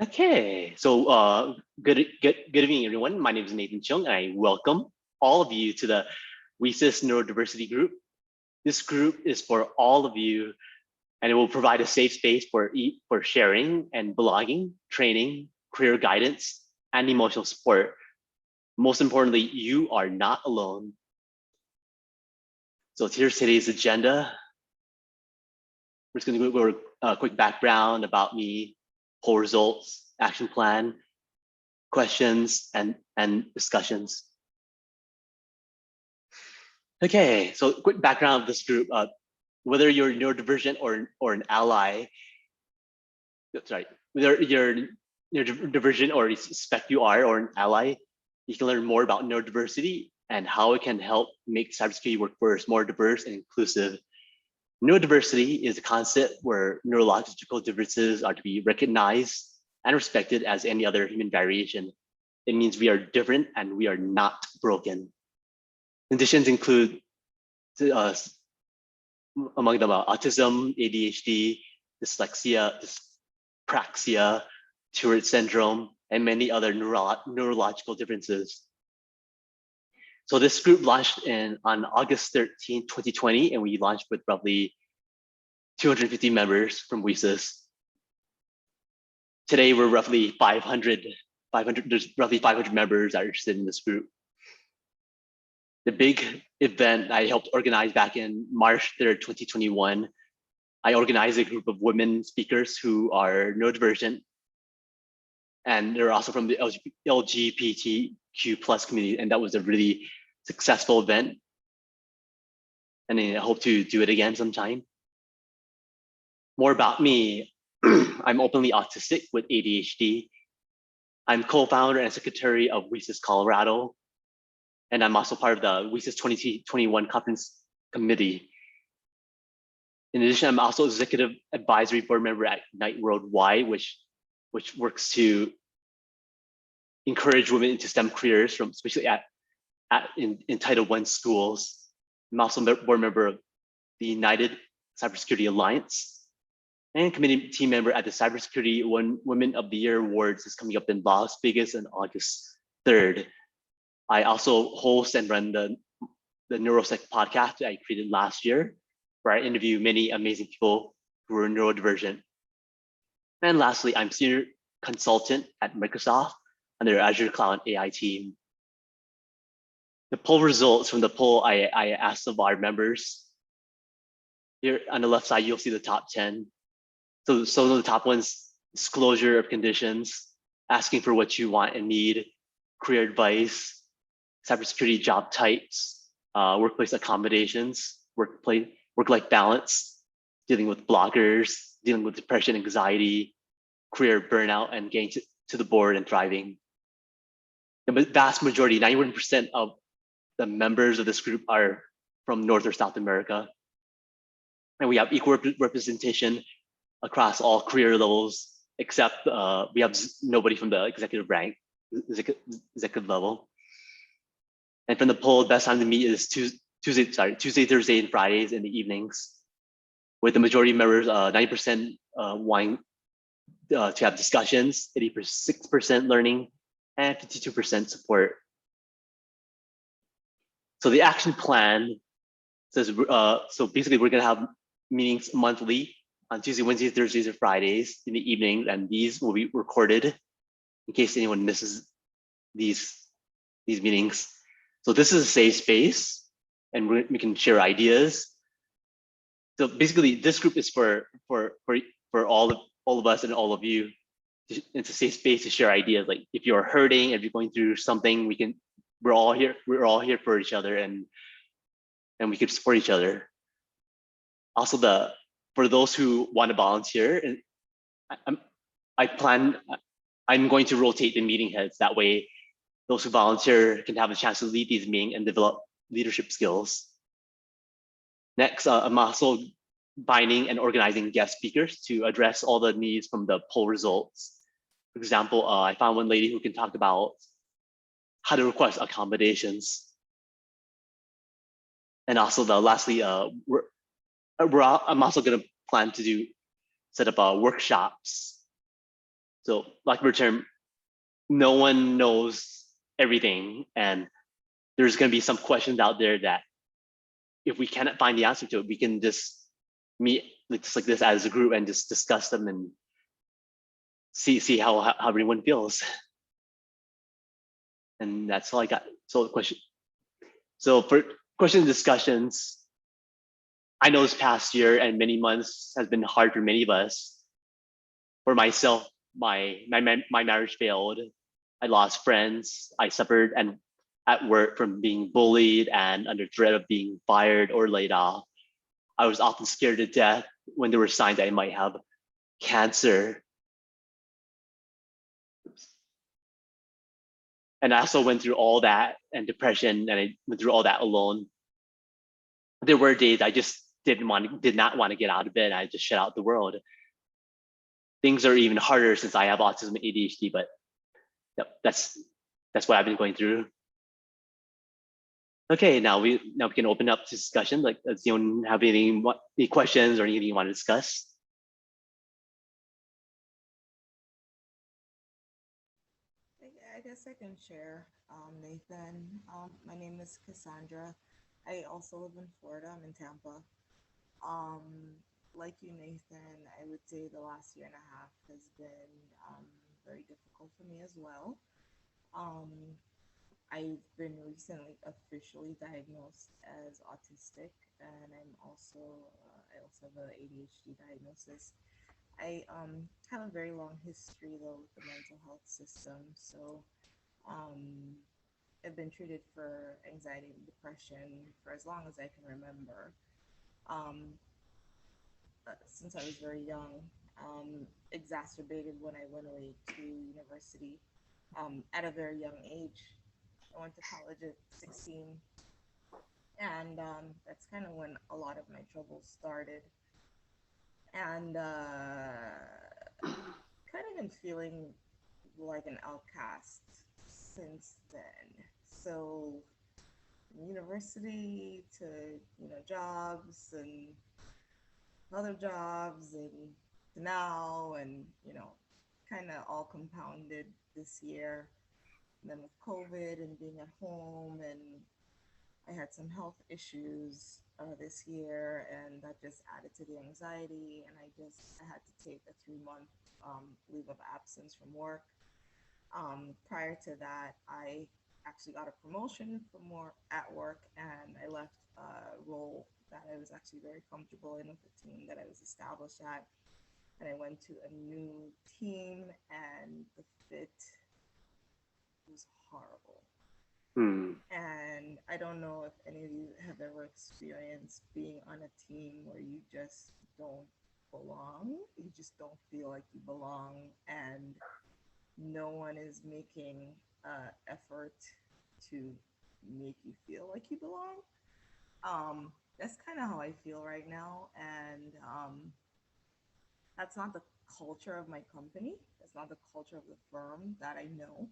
Okay, so good evening, everyone. My name is Nathan Chung, and I welcome all of you to the WESIS Neurodiversity Group. This group is for all of you, and it will provide a safe space for sharing and blogging, training, career guidance, and emotional support. Most importantly, you are not alone. So here's today's agenda. We're just going to go over a quick background about me, poll results, action plan, questions, and discussions. Okay, so quick background of this group. Whether you're neurodivergent or an ally, whether you're neurodivergent or suspect you are or an ally, you can learn more about neurodiversity and how it can help make cybersecurity workforce more diverse and inclusive. Neurodiversity is a concept where neurological differences are to be recognized and respected as any other human variation. It means we are different and we are not broken. Conditions include, among them, autism, ADHD, dyslexia, dyspraxia, Tourette syndrome, and many other neurological differences. So this group launched on August 13, 2020, and we launched with roughly 250 members from WESIS. Today, we're roughly 500. There's roughly 500 members that are interested in this group. The big event I helped organize back in March 3rd, 2021, I organized a group of women speakers who are neurodivergent, and they're also from the LGBTQ plus community, and that was a really successful event. And I hope to do it again sometime. More about me. I'm openly autistic with ADHD. I'm co-founder and secretary of WESIS Colorado, and I'm also part of the WESIS 2021 conference committee. In addition, I'm also executive advisory board member at Unite Worldwide, which works to encourage women into STEM careers, from especially in Title I schools. I'm also a board member of the United Cybersecurity Alliance, and committee team member at the Cybersecurity Women of the Year Awards is coming up in Las Vegas on August 3rd. I also host and run the Neurosec podcast that I created last year, where I interview many amazing people who are neurodivergent. And lastly, I'm senior consultant at Microsoft on their Azure Cloud AI team. The poll results from the poll I asked of our members. Here on the left side, you'll see the top 10. So some of the top ones: disclosure of conditions, asking for what you want and need, career advice, cybersecurity job types, workplace accommodations, work-life balance, dealing with bloggers, dealing with depression, anxiety, career burnout, and getting to the board and thriving. The vast majority, 91% of the members of this group are from North or South America. And we have equal representation across all career levels, except we have nobody from the executive rank, executive level. And from the poll, the best time to meet is Tuesday, Thursday, and Fridays in the evenings, with the majority of members, 90% wanting to have discussions, 86% learning, and 52% support. So the action plan says, so basically we're gonna have meetings monthly on Tuesday, Wednesdays, Thursdays, or Fridays in the evening, and these will be recorded in case anyone misses these meetings. So this is a safe space, and we can share ideas. So basically, this group is for all of us and all of you. It's a safe space to share ideas. Like if you're hurting, if you're going through something, we're all here for each other, and we can support each other. Also, for those who want to volunteer, and I'm going to rotate the meeting heads. That way, those who volunteer can have a chance to lead these meetings and develop leadership skills. Next, I'm also finding and organizing guest speakers to address all the needs from the poll results. For example, I found one lady who can talk about how to request accommodations. And also, lastly, I'm also going to plan to do set up workshops. So like per term, no one knows everything, and there's going to be some questions out there that if we cannot find the answer to it, we can just meet just like this as a group and just discuss them and see how everyone feels. And that's all I got. So the question. So for question discussions, I know this past year and many months has been hard for many of us. For myself, my marriage failed. I lost friends. I suffered and at work from being bullied and under threat of being fired or laid off. I was often scared to death when there were signs I might have cancer. And I also went through all that and depression, and I went through all that alone. There were days I just did not want to get out of bed. I just shut out the world. Things are even harder since I have autism and ADHD, but that's what I've been going through. Okay, now we can open up to discussion. Like, does anyone have any questions or anything you want to discuss? I guess I can share, Nathan. My name is Cassandra. I also live in Florida. I'm in Tampa. Like you, Nathan, I would say the last year and a half has been very difficult for me as well. Um, I've been recently officially diagnosed as autistic, and I also have an ADHD diagnosis. I have a very long history though with the mental health system, so um, I've been treated for anxiety and depression for as long as I can remember. Um, since I was very young, exacerbated when I went away to university at a very young age. I went to college at 16, and that's kind of when a lot of my troubles started. And kind of been feeling like an outcast since then. So university to jobs and other jobs and now and kind of all compounded this year. And then with COVID and being at home, and I had some health issues this year, and that just added to the anxiety. And I had to take a 3 month leave of absence from work. Prior to that, I actually got a promotion from more at work, and I left a role that I was actually very comfortable in with the team that I was established at, and I went to a new team, and the fit was horrible. Hmm. And I don't know if any of you have ever experienced being on a team where you just don't belong. You just don't feel like you belong, and no one is making effort to make you feel like you belong. That's kind of how I feel right now, and that's not the culture of my company. That's not the culture of the firm that I know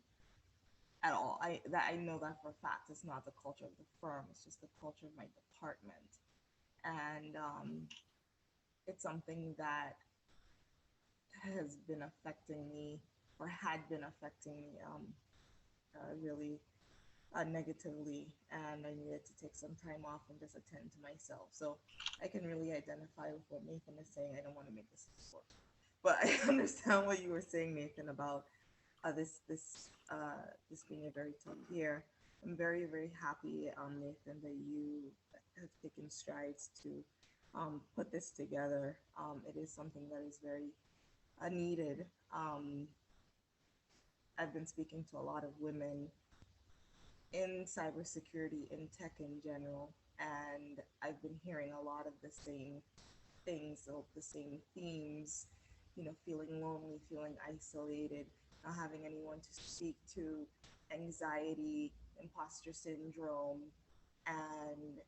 at all. I know that for a fact. It's not the culture of the firm. It's just the culture of my department, and it's something that has been affecting me or had been affecting me really negatively, and I needed to take some time off and just attend to myself. So I can really identify with what Nathan is saying. I don't want to make this work, but I understand what you were saying, Nathan, about this being a very tough year. I'm very happy, Nathan, that you have taken strides to put this together. It is something that is very needed. I've been speaking to a lot of women in cybersecurity, in tech in general, and I've been hearing a lot of the same things, so the same themes, feeling lonely, feeling isolated, not having anyone to speak to, anxiety, imposter syndrome, and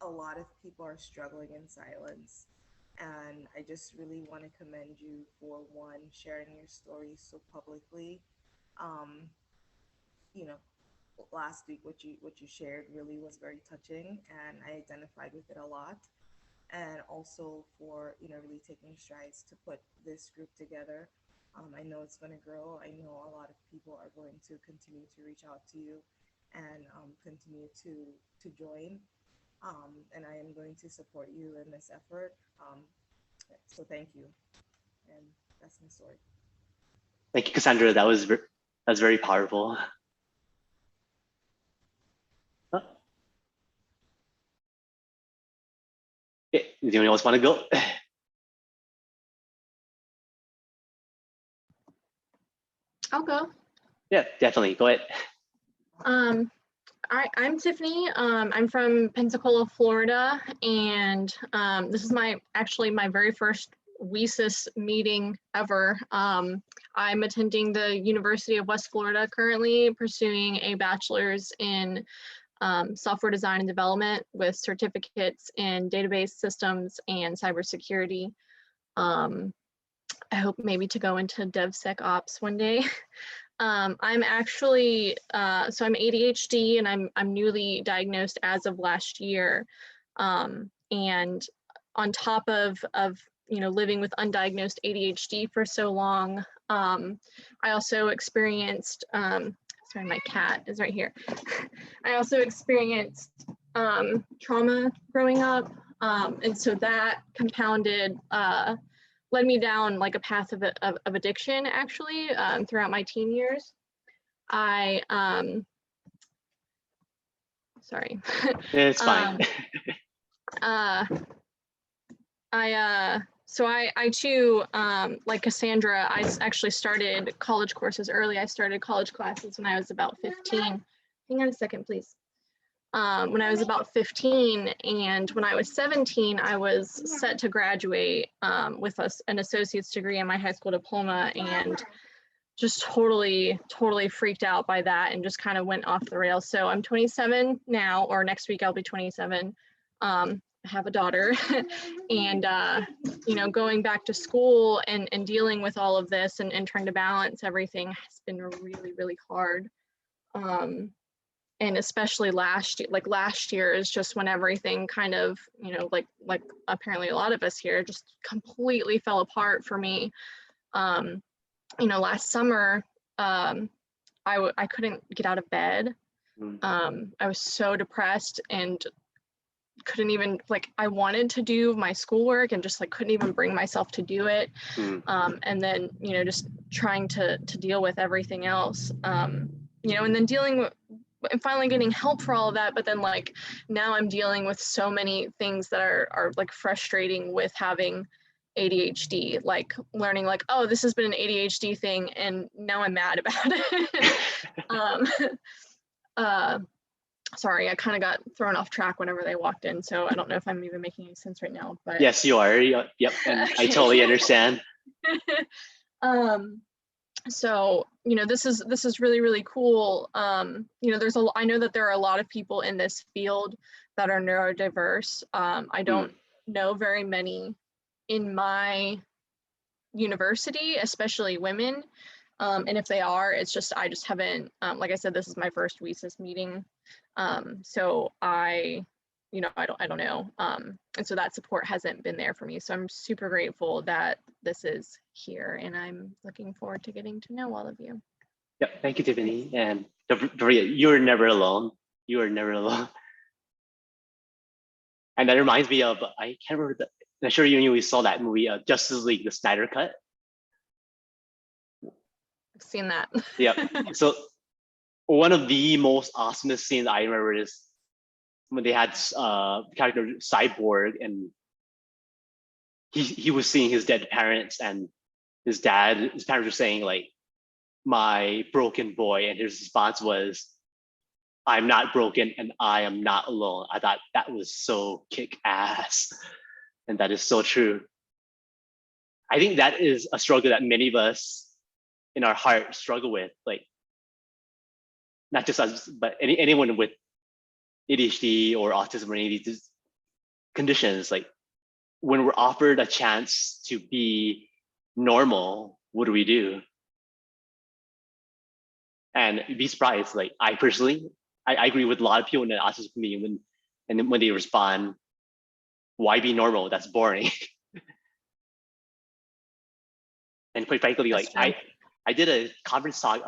a lot of people are struggling in silence. And I just really want to commend you for one, sharing your story so publicly. Um, you know, last week what you shared really was very touching, and I identified with it a lot. and also for, you know, really taking strides to put this group together. I know it's going to grow. I know a lot of people are going to continue to reach out to you and continue to join. And I am going to support you in this effort. So thank you. And that's my story. Thank you, Cassandra. That was very powerful. Huh? Okay, does anyone else want to go? I'll go. Yeah, definitely. Go ahead. I'm Tiffany. I'm from Pensacola, Florida, and this is actually my very first WESIS meeting ever. I'm attending the University of West Florida currently, pursuing a bachelor's in software design and development with certificates in database systems and cybersecurity. I hope maybe to go into DevSecOps one day. I'm actually, so I'm ADHD and I'm newly diagnosed as of last year. And on top of you know, living with undiagnosed ADHD for so long, I also experienced, sorry, my cat is right here. I also experienced trauma growing up. And so that compounded, led me down like a path of addiction, actually, throughout my teen years. Sorry. It's fine. So I too, like Cassandra, I actually started college courses early. I started college classes when I was about 15. Hang on a second, please. When I was about 15, and when I was 17, I was set to graduate with an associate's degree and my high school diploma, and just totally freaked out by that and just kind of went off the rails. So I'm 27 now, or next week I'll be 27. I have a daughter and, you know, going back to school and dealing with all of this and trying to balance everything has been really, really hard. And especially last year is just when everything kind of, you know, like apparently a lot of us here just completely fell apart for me. You know, last summer, I couldn't get out of bed. I was so depressed and couldn't even, like, I wanted to do my schoolwork and just like couldn't even bring myself to do it. And then, you know, just trying to deal with everything else, you know, and then dealing with, and finally getting help for all of that. But then like now I'm dealing with so many things that are like frustrating with having ADHD, like learning like, oh, this has been an ADHD thing and now I'm mad about it. Sorry, I kind of got thrown off track whenever they walked in, so I don't know if I'm even making any sense right now. But yes, you are. Yep, and I totally understand. So, you know, this is really, really cool. You know, I know that there are a lot of people in this field that are neurodiverse. I don't know very many in my university, especially women. And if they are, it's just, I just haven't, like I said, this is my first WESIS meeting. So you know, I don't know. And so that support hasn't been there for me. So I'm super grateful that this is here, and I'm looking forward to getting to know all of you. Yep, thank you, Tiffany. And you're never alone. You are never alone. And that reminds me of, I can't remember, I'm sure you saw that movie, Justice League, the Snyder Cut. I've seen that. Yep. So one of the most awesomest scenes I remember is when they had character Cyborg, and he was seeing his dead parents, and his parents were saying like, my broken boy, and his response was, I'm not broken and I am not alone. I thought that was so kick ass, and that is so true. I think that is a struggle that many of us in our heart struggle with, like not just us, but anyone with ADHD or autism or any of these conditions. Like when we're offered a chance to be normal, what do we do? And you'd be surprised. Like I personally, I agree with a lot of people in the autism community when they respond, why be normal? That's boring. And quite frankly, That's like true. I did a conference talk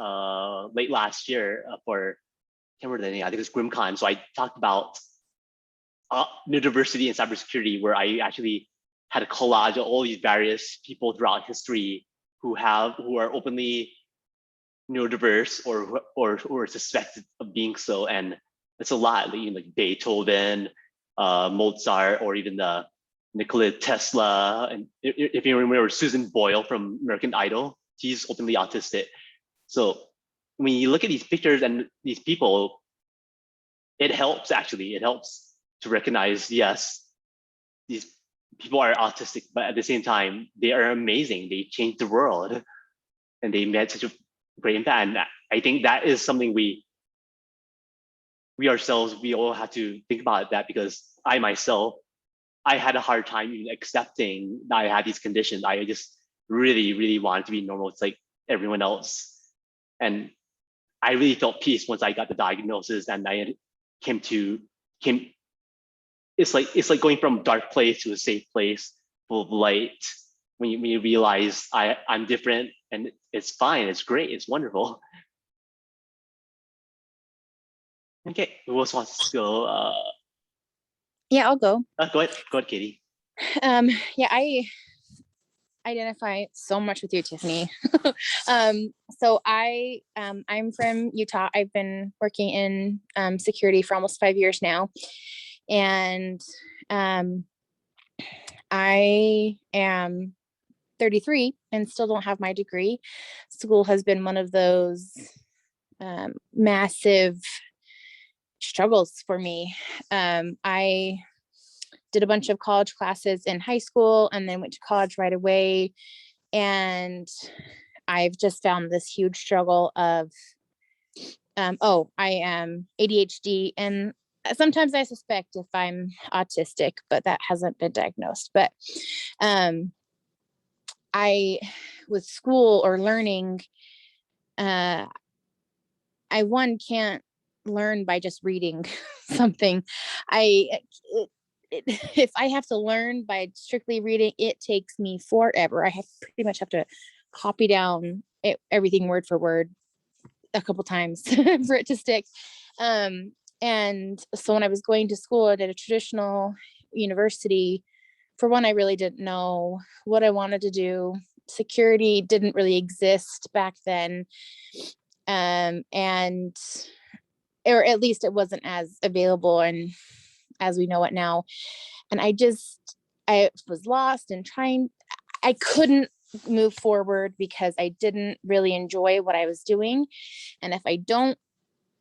late last year for, I can't remember the name, I think it was GrimCon. So I talked about neurodiversity and cybersecurity, where I actually had a collage of all these various people throughout history who are openly neurodiverse or suspected of being so. And it's a lot, like Beethoven, Mozart, or even the Nikola Tesla. And if you remember Susan Boyle from American Idol, she's openly autistic. So when you look at these pictures and these people, it helps actually. It helps to recognize, yes, these people are autistic, but at the same time, they are amazing. They changed the world and they made such a great impact. And I think that is something we ourselves, we all have to think about that, because I myself, I had a hard time even accepting that I had these conditions. I just really, really wanted to be normal. It's like everyone else. And I really felt peace once I got the diagnosis, and I came, it's like going from a dark place to a safe place full of light. When you realize I'm different, and it's fine, it's great, it's wonderful. Okay, who else wants to go? Yeah, I'll go. Go ahead, Katie. Yeah, I identify so much with you, Tiffany. So I'm from Utah. I've been working in security for almost 5 years now. And I am 33 and still don't have my degree. School has been one of those massive struggles for me. I did a bunch of college classes in high school and then went to college right away. And I've just found this huge struggle of, I am ADHD, and sometimes I suspect if I'm autistic, but that hasn't been diagnosed. But I, with school or learning, I can't learn by just reading something. If I have to learn by strictly reading, it takes me forever. I pretty much have to copy down everything word for word a couple times for it to stick. And so when I was going to school at a traditional university, for one, I really didn't know what I wanted to do. Security didn't really exist back then. And or at least it wasn't as available and as we know it now. And I was lost and I couldn't move forward because I didn't really enjoy what I was doing. And if I don't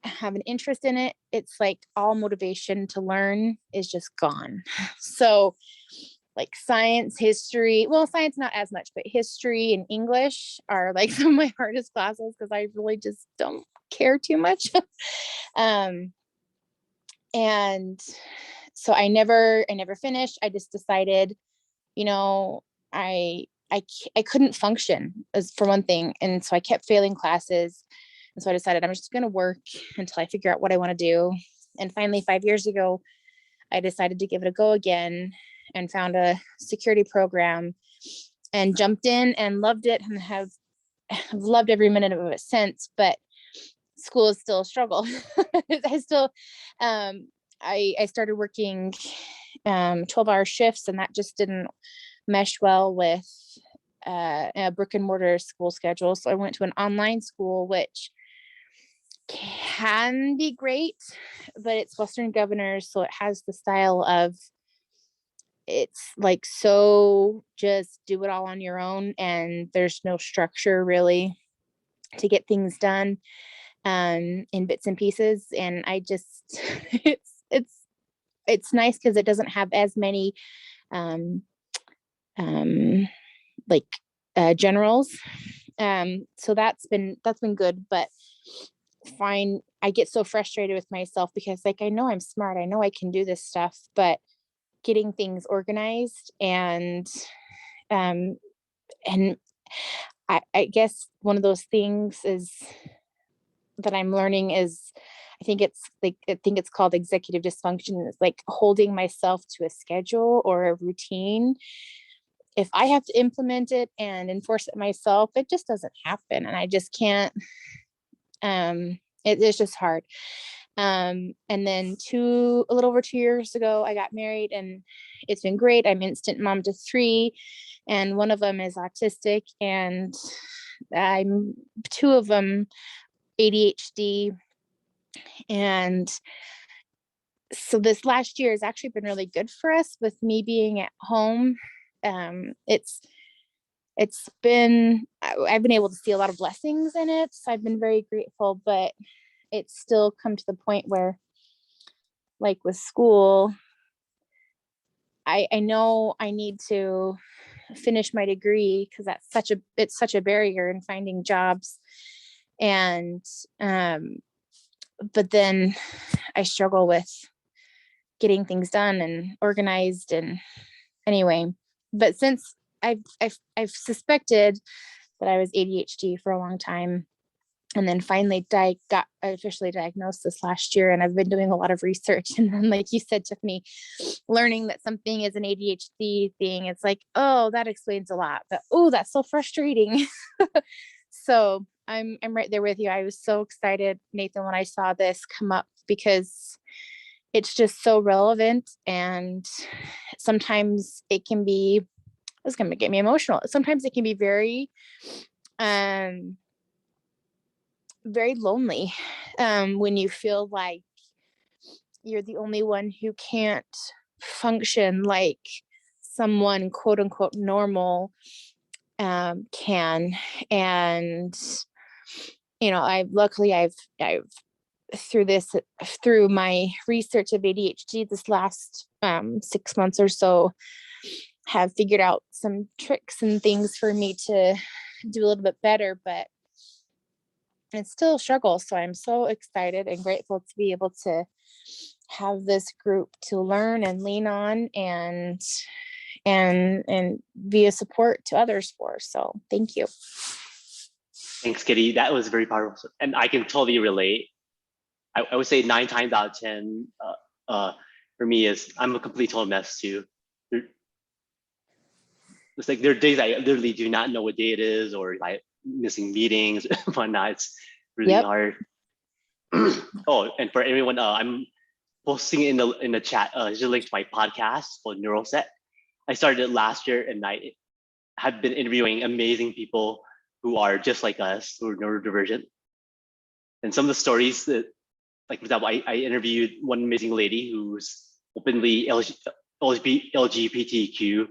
have an interest in it, it's like all motivation to learn is just gone. So like science, history, well, science not as much, but history and English are like some of my hardest classes because I really just don't care too much. And so I never finished. I just decided, I couldn't function, as for one thing. And so I kept failing classes. And so I decided I'm just going to work until I figure out what I want to do. And finally, 5 years ago, I decided to give it a go again and found a security program and jumped in and loved it and have loved every minute of it since. But school is still a struggle. I still, I started working 12-hour shifts, and that just didn't mesh well with a brick and mortar school schedule. So I went to an online school, which can be great, but it's Western Governors. So it has the style of, it's like, so just do it all on your own. And there's no structure really to get things done in bits and pieces. And I just, it's nice because it doesn't have as many generals. So that's been good, but fine. I get so frustrated with myself because like, I know I'm smart. I know I can do this stuff, but getting things organized and I guess one of those things is that I'm learning is I think it's called executive dysfunction. It's like holding myself to a schedule or a routine. If I have to implement it and enforce it myself, it just doesn't happen. And I just can't, it's just hard. And then a little over 2 years ago, I got married, and it's been great. I'm instant mom to 3, and one of them is autistic, and I'm 2 of them ADHD. And so this last year has actually been really good for us with me being at home. It's been, I've been able to see a lot of blessings in it. So I've been very grateful, but it's still come to the point where, like with school, I know I need to finish my degree, because it's such a barrier in finding jobs. And, but then I struggle with getting things done and organized, and anyway, but since I've suspected that I was ADHD for a long time, and then finally got officially diagnosed this last year, and I've been doing a lot of research, and then, like you said, Tiffany, learning that something is an ADHD thing, it's like, oh, that explains a lot, but oh, that's so frustrating. So I'm right there with you. I was so excited, Nathan, when I saw this come up, because it's just so relevant, and sometimes it can be, it's going to get me emotional. Sometimes it can be very, very lonely, when you feel like you're the only one who can't function like someone quote unquote normal can. And I've through my research of ADHD this last 6 months or so, have figured out some tricks and things for me to do a little bit better, but it's still a struggle. So I'm so excited and grateful to be able to have this group to learn and lean on, and be a support to others for. So thank you. Thanks, Kitty. That was very powerful, and I can totally relate. I would say 9 times out of 10 for me is I'm a complete total mess too. It's like there are days I literally do not know what day it is, or like missing meetings and whatnot. It's really hard. Oh, and for everyone, I'm posting in the chat. Here's a link to my podcast called Neuroset. I started it last year, and I have been interviewing amazing people who are just like us, who are neurodivergent. And some of the stories that, like for example, I interviewed one amazing lady who's openly LGBTQ,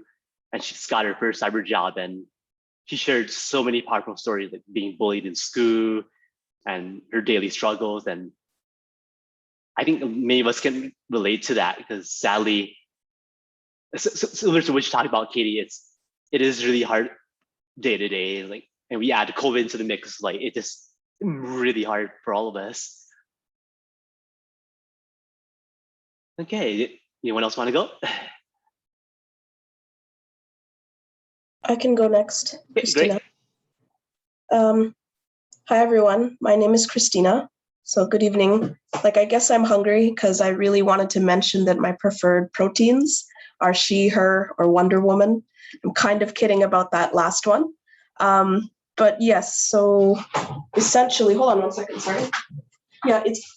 and she's got her first cyber job, and she shared so many powerful stories, like being bullied in school and her daily struggles. And I think many of us can relate to that, because sadly, similar to what you talked about, Katie, it is really hard day to day. Like, and we add COVID into the mix, like it just really hard for all of us. Okay, anyone else want to go? I can go next, Christina. Great. Hi, everyone. My name is Christina. So good evening. I guess I'm hungry because I really wanted to mention that my preferred proteins are she, her, or Wonder Woman. I'm kind of kidding about that last one. But yes, so essentially, hold on one second, sorry. Yeah, it's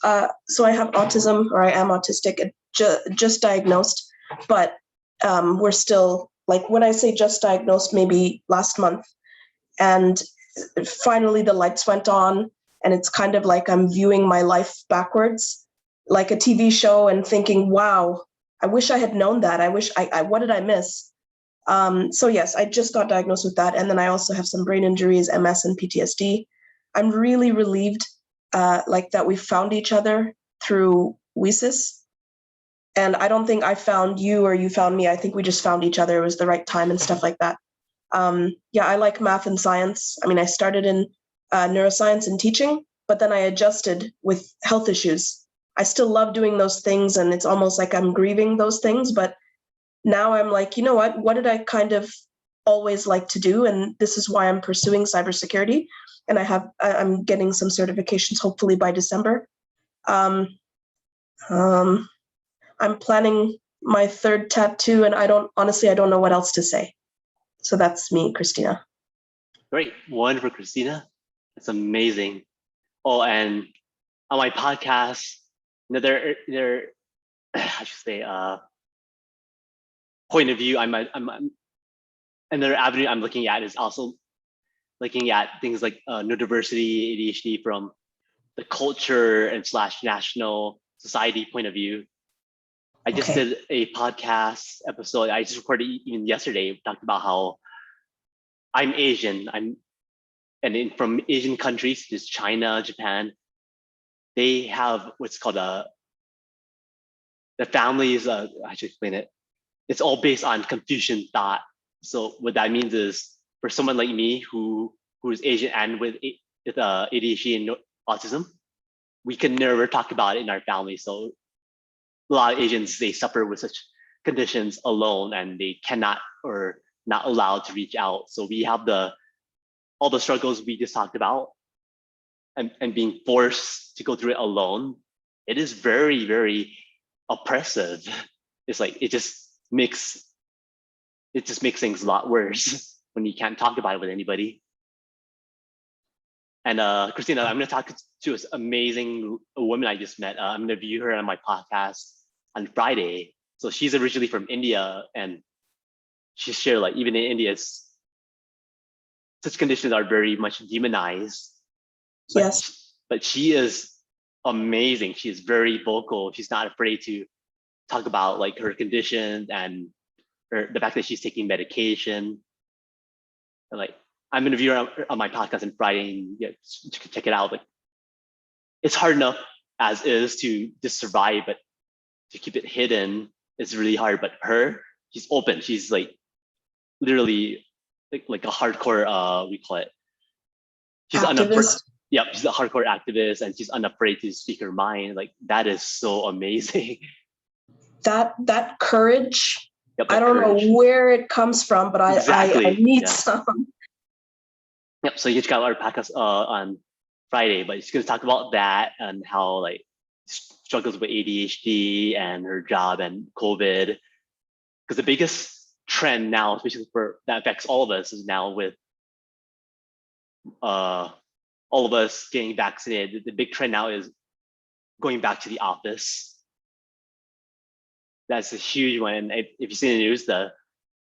so I have autism, or I am autistic, just diagnosed, but we're still, when I say just diagnosed, maybe last month, and finally the lights went on, and it's kind of like I'm viewing my life backwards, like a TV show, and thinking, wow, I wish I had known that. I wish what did I miss? So yes, I just got diagnosed with that. And then I also have some brain injuries, MS and PTSD. I'm really relieved that we found each other through WESIS. And I don't think I found you or you found me. I think we just found each other. It was the right time and stuff like that. Yeah, I like math and science. I mean, I started in neuroscience and teaching, but then I adjusted with health issues. I still love doing those things, and it's almost like I'm grieving those things, but now I'm like, you know what did I kind of always like to do? And this is why I'm pursuing cybersecurity. And I'm getting some certifications, hopefully by December. I'm planning my third tattoo, and I don't know what else to say. So that's me, Christina. Great, one for Christina. That's amazing. Oh, and on my podcast, another I should say point of view. I'm another avenue I'm looking at is also looking at things like neurodiversity, ADHD from the culture and / national society point of view. I just Okay. did a podcast episode. I just recorded even yesterday. We talked about how I'm Asian. From Asian countries, just China, Japan, they have what's called the families. I should explain it. It's all based on Confucian thought. So what that means is, for someone like me who is Asian and with ADHD and autism, we can never talk about it in our family. So a lot of Asians, they suffer with such conditions alone, and they cannot or not allowed to reach out. So we have all the struggles we just talked about, and being forced to go through it alone. It is very, very oppressive. It's like it just makes things a lot worse when you can't talk about it with anybody. And Christina, I'm going to talk to this amazing woman I just met. I'm going to view her on my podcast on Friday. So she's originally from India, and she shared like even in India, such conditions are very much demonized. Yes. But she is amazing. She is very vocal. She's not afraid to talk about like her conditions and the fact that she's taking medication. And like, I'm gonna view her on my podcast on Friday, and you can check it out. Like, it's hard enough as is to just survive, but to keep it hidden is really hard. But she's open. She's like literally like a hardcore. We call it. She's unafraid. Yep, she's a hardcore activist, and she's unafraid to speak her mind. Like, that is so amazing. That courage. Yep, I don't know where it comes from, but exactly. I need some. Yep. So you check out our podcast on Friday, but she's gonna talk about that and how like struggles with ADHD and her job and COVID. Because the biggest trend now, especially that affects all of us, is now with all of us getting vaccinated. The big trend now is going back to the office. That's a huge one. And if you see the news, the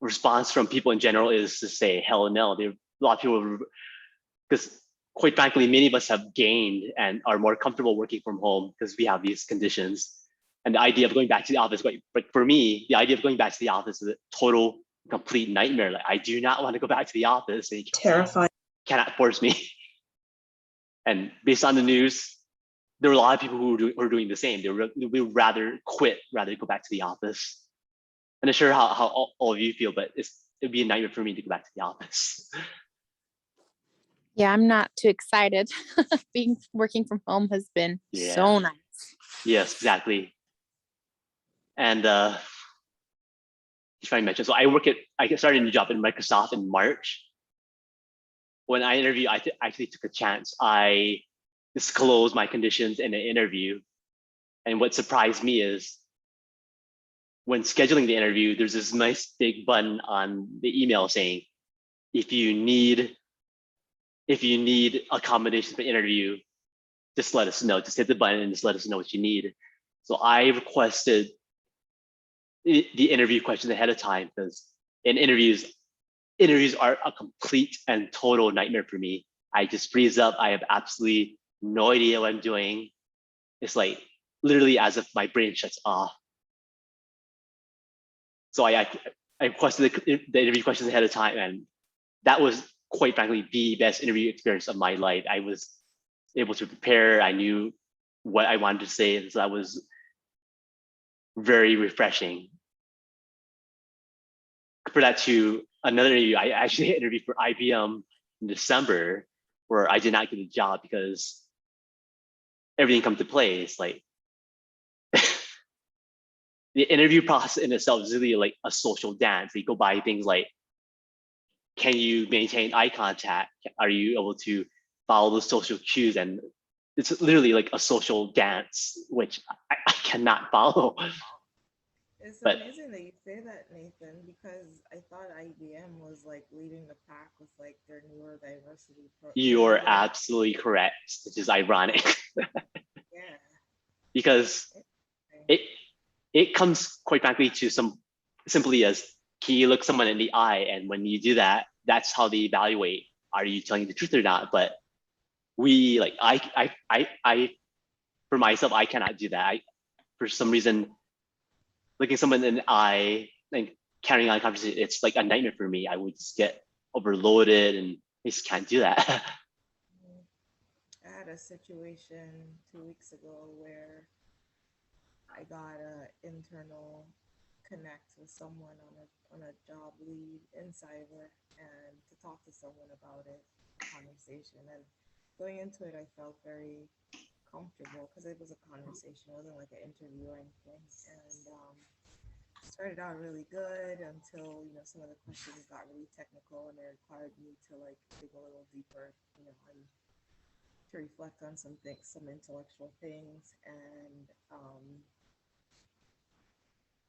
response from people in general is to say, hell no. A lot of people, because quite frankly, many of us have gained and are more comfortable working from home because we have these conditions. And the idea of going back to the office, but for me, the idea of going back to the office is a total, complete nightmare. Like, I do not want to go back to the office. And Terrifying. Cannot force me. And based on the news, there are a lot of people who are doing the same. They would rather quit rather than go back to the office. I'm not sure how all of you feel, but it'd be a nightmare for me to go back to the office. Yeah, I'm not too excited. Working from home has been so nice. Yes, exactly. And trying to mention, so I started a new job in Microsoft in March. When I interviewed, I actually took a chance. I disclosed my conditions in an interview. And what surprised me is when scheduling the interview, there's this nice big button on the email saying, if you need accommodation for the interview, just let us know. Just hit the button and just let us know what you need. So I requested the interview questions ahead of time, because in interviews are a complete and total nightmare for me. I just freeze up. I have absolutely no idea what I'm doing. It's like literally as if my brain shuts off. So I requested the interview questions ahead of time, and that was quite frankly the best interview experience of my life. I was able to prepare. I knew what I wanted to say, and so that was very refreshing. Compare that to another interview. I actually interviewed for IBM in December, where I did not get a job because everything come to play. It's like the interview process in itself is really like a social dance. They go by things like, can you maintain eye contact? Are you able to follow the social cues? And it's literally like a social dance, which I cannot follow. It's But amazing that you say that, Nathan, because I thought IBM was like leading the pack with like their neurodiversity you're absolutely correct, which is ironic Yeah. because Okay. it comes quite frankly to simply as, can you look someone in the eye? And when you do that, that's how they evaluate, are you telling the truth or not? But we like, I for myself, I cannot do that. For some reason, looking someone in the eye and carrying on a conversation, it's like a nightmare for me. I would just get overloaded and I just can't do that. I had a situation 2 weeks ago where I got a internal connect with someone on a job lead in cyber and to talk to someone about it, conversation. And going into it, I felt very comfortable because it was a conversation. It wasn't like an interview or anything. And started out really good until, you know, some of the questions got really technical and it required me to like dig a little deeper, you know, and to reflect on some things, some intellectual things. And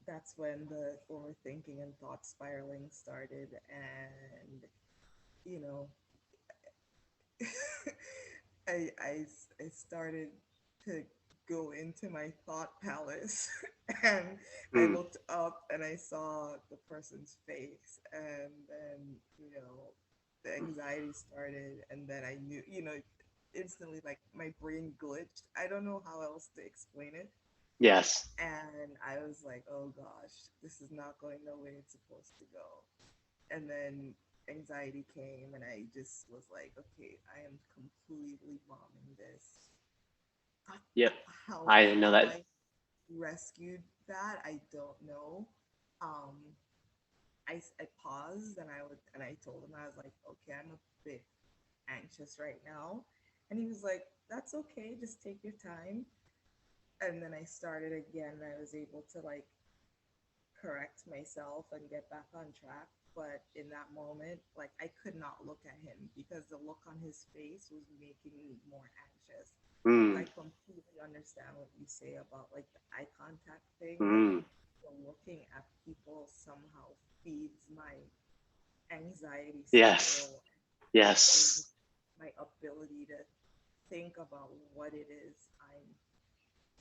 that's when the overthinking and thought spiraling started. And, you know, I started to go into my thought palace and I looked up and I saw the person's face, and then, you know, the anxiety started, and then I knew, you know, instantly like my brain glitched. I don't know how else to explain it. Yes. And I was like, oh gosh, this is not going the way it's supposed to go. And then anxiety came and I just was like, okay, I am completely bombing this. Yep. How I know that. I rescued that, I don't know. I paused and I told him, I was like, okay, I'm a bit anxious right now. And he was like, that's okay, just take your time. And then I started again and I was able to like correct myself and get back on track. But in that moment, like I could not look at him because the look on his face was making me more anxious. I completely understand what you say about like the eye contact thing. Like looking at people somehow feeds my anxiety Yes. spiral. Yes. My ability to think about what it is I'm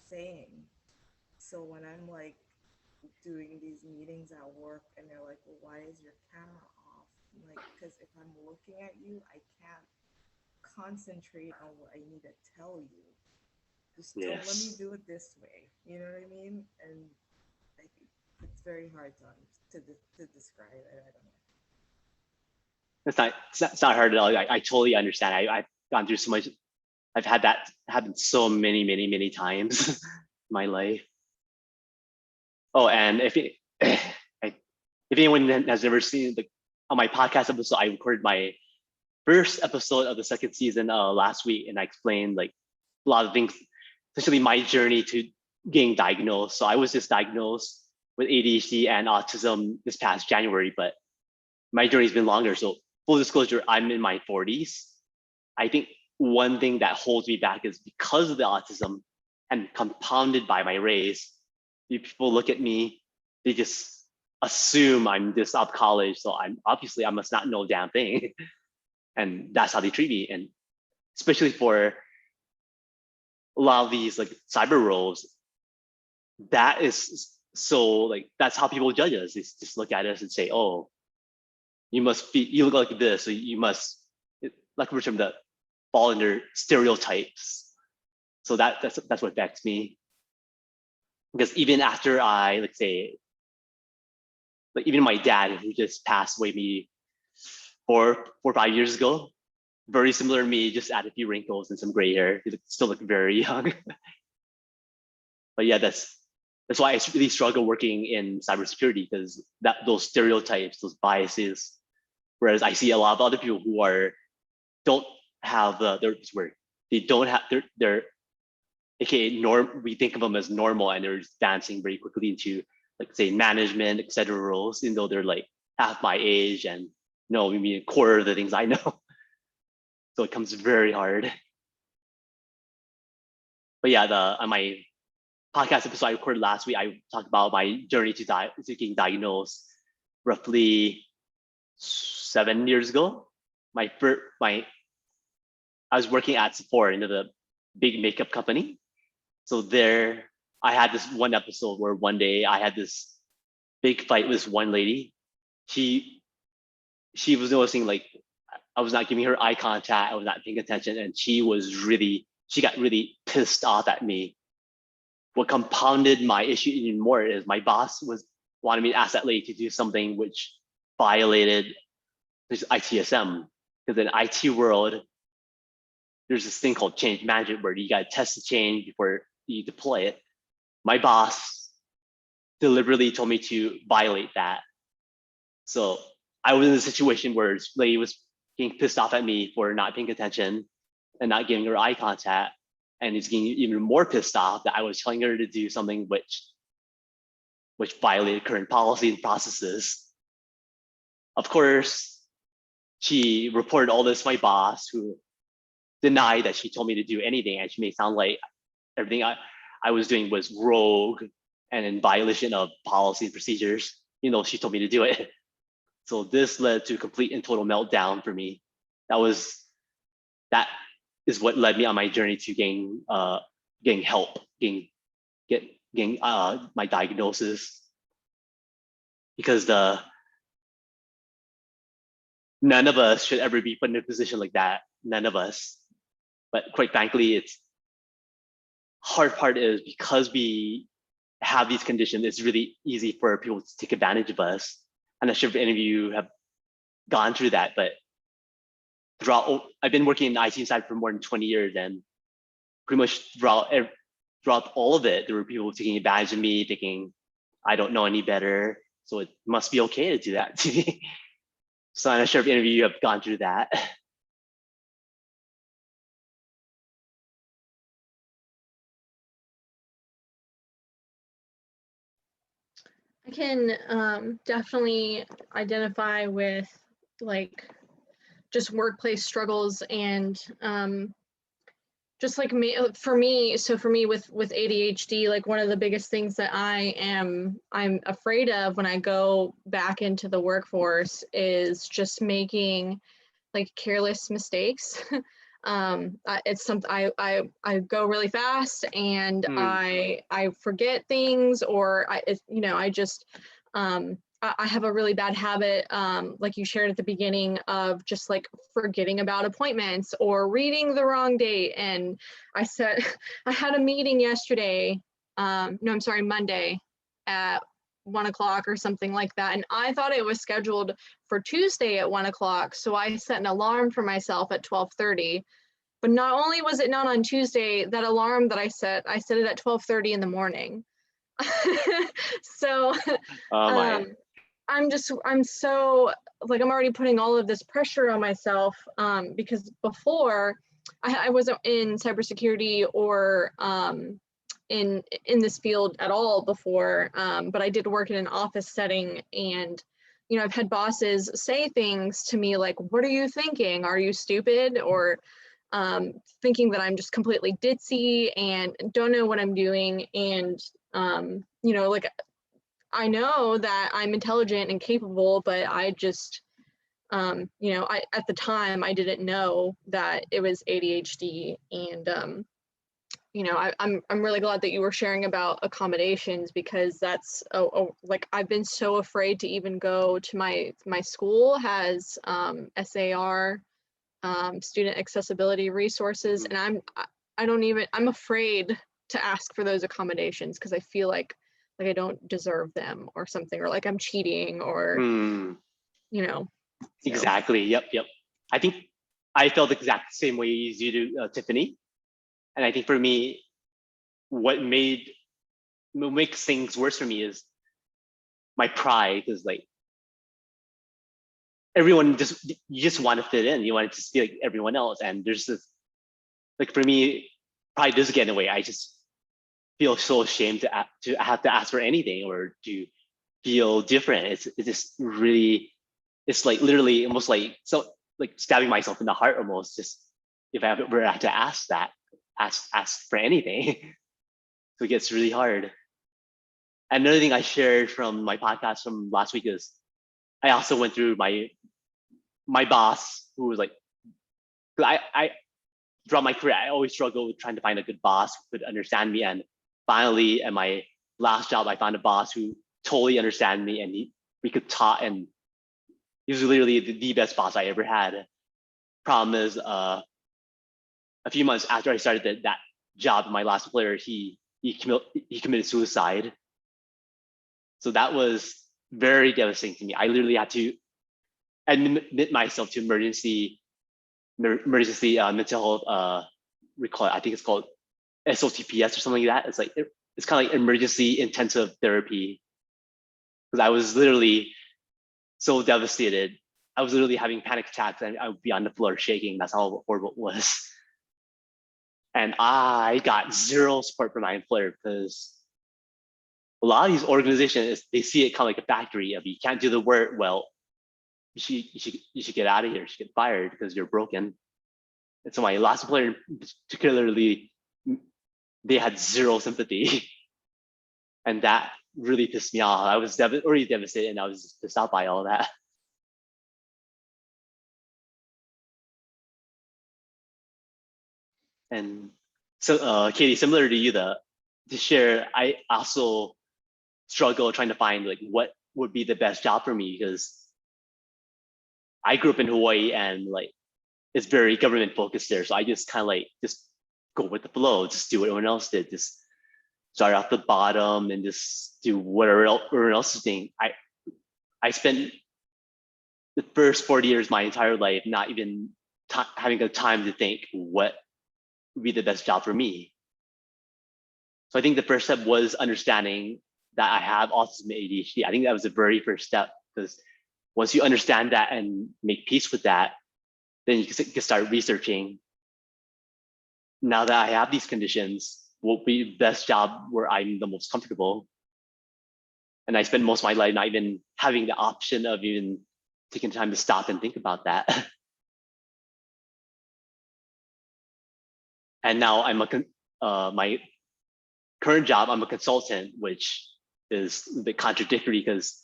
saying. So when I'm like doing these meetings at work and they're like, well, why is your camera off? I'm like, because if I'm looking at you, I can't concentrate on what I need to tell you. Just don't let me do it this way. You know what I mean? And I think it's very hard to describe it. I don't know. It's not hard at all. I totally understand. I've gone through so much. I've had that happen so many times in my life. Oh, and if anyone has never seen on my podcast episode, I recorded my first episode of the second season last week, and I explained like a lot of things, essentially my journey to getting diagnosed. So I was just diagnosed with ADHD and autism this past January, but my journey's been longer. So full disclosure, I'm in my 40s. I think one thing that holds me back is because of the autism and compounded by my race, people look at me, they just assume I'm just out of college. So I must not know a damn thing. And that's how they treat me. And especially for a lot of these like cyber roles, that is so like, that's how people judge us. They just look at us and say, oh, you look like this, so you must, like we're that fall under stereotypes. So that's what affects me. Because even after I, like say, like even my dad, who just passed away maybe 4 or 5 years ago, very similar to me, just add a few wrinkles and some gray hair. He still look very young. But yeah, that's why I really struggle working in cybersecurity, because those stereotypes, those biases. Whereas I see a lot of other people who don't have they don't have their aka norm. We think of them as normal, and they're just dancing very quickly into like say management, etc. roles, even though they're like half my age and no, maybe a quarter of the things I know. So it comes very hard. but yeah, on my podcast episode I recorded last week, I talked about my journey to getting diagnosed roughly 7 years ago. I was working at Sephora, the big makeup company. So there, I had this one episode where one day I had this big fight with one lady. She was noticing like I was not giving her eye contact, I was not paying attention, and she got really pissed off at me. What compounded my issue even more is my boss wanted me to ask that lady to do something which violated this ITSM. Because in IT world, there's this thing called change management where you got to test the change before you deploy it. My boss deliberately told me to violate that. So I was in a situation where this lady was getting pissed off at me for not paying attention and not giving her eye contact. And it's getting even more pissed off that I was telling her to do something which violated current policy and processes. Of course, she reported all this to my boss, who denied that she told me to do anything, and she made it sound like everything I was doing was rogue and in violation of policy and procedures. She told me to do it. So this led to a complete and total meltdown for me. That is what led me on my journey to getting help, getting my diagnosis, because none of us should ever be put in a position like that. None of us. But quite frankly, it's hard part is because we have these conditions, it's really easy for people to take advantage of us. I'm not sure if any of you have gone through that, but I've been working in the IT side for more than 20 years, and pretty much throughout all of it, there were people taking advantage of me, thinking I don't know any better, so it must be okay to do that to me. So I'm not sure if any of you have gone through that. I can definitely identify with like just workplace struggles and just like for me with ADHD, like one of the biggest things that I'm afraid of when I go back into the workforce is just making like careless mistakes. It's something I go really fast and I forget things, or I have a really bad habit, like you shared at the beginning, of just like forgetting about appointments or reading the wrong date. And I had a meeting yesterday, Monday at 1 o'clock or something like that. And I thought it was scheduled for Tuesday at 1 o'clock. So I set an alarm for myself at 12:30. But not only was it not on Tuesday, that alarm that I set it at 12:30 in the morning. So I'm so like, I'm already putting all of this pressure on myself, because before I wasn't in cybersecurity or in this field at all before, but I did work in an office setting, and I've had bosses say things to me like, "What are you thinking? Are you stupid?" Or thinking that I'm just completely ditzy and don't know what I'm doing. And like, I know that I'm intelligent and capable, but I just, at the time I didn't know that it was ADHD. And, I'm really glad that you were sharing about accommodations, because that's, like, I've been so afraid to even go to my school has SAR, student accessibility resources. And I'm afraid to ask for those accommodations because I feel like I don't deserve them or something, or like I'm cheating, or so. Exactly. Yep. I think I felt the exact same way as you do, Tiffany. And I think for me, what makes things worse for me is my pride. Is like you just want to fit in. You want to just be like everyone else. And there's this, like, for me, pride does get in the way. I just feel so ashamed to have to ask for anything or to feel different. It's just really, it's like literally almost like stabbing myself in the heart almost, just if I ever have to ask that, ask for anything. So it gets really hard. Another thing I shared from my podcast from last week is I also went through my boss, who was like, I throughout my career, I always struggled with trying to find a good boss who could understand me. And finally, at my last job, I found a boss who totally understand me, and we could talk, and he was literally the best boss I ever had. Problem is, a few months after I started that job, my last employer, he committed suicide. So that was very devastating to me. I literally had to admit myself to emergency mental health recall. I think it's called SOTPS or something like that. It's like it's kind of like emergency intensive therapy, because I was literally so devastated. I was literally having panic attacks, and I would be on the floor shaking. That's how horrible it was. And I got zero support from my employer, because a lot of these organizations, they see it kind of like a factory of, you can't do the work well, you should get out of here, you should get fired because you're broken. And so my last employer particularly, they had zero sympathy. And that really pissed me off. I was already devastated, and I was just pissed out by all that. And so, Katie, similar to you, to share, I also struggle trying to find like what would be the best job for me, because I grew up in Hawaii, and like it's very government focused there. So I just kind of like just go with the flow, just do what everyone else did, just start off the bottom and just do whatever everyone else is doing. I spent the first 40 years of my entire life not even having the time to think what would be the best job for me. So I think the first step was understanding that I have autism and ADHD. I think that was the very first step, because once you understand that and make peace with that, then you can start researching. Now that I have these conditions, what will be the best job where I'm the most comfortable? And I spend most of my life not even having the option of even taking time to stop and think about that. And now I'm my current job, I'm a consultant, which is a bit contradictory, because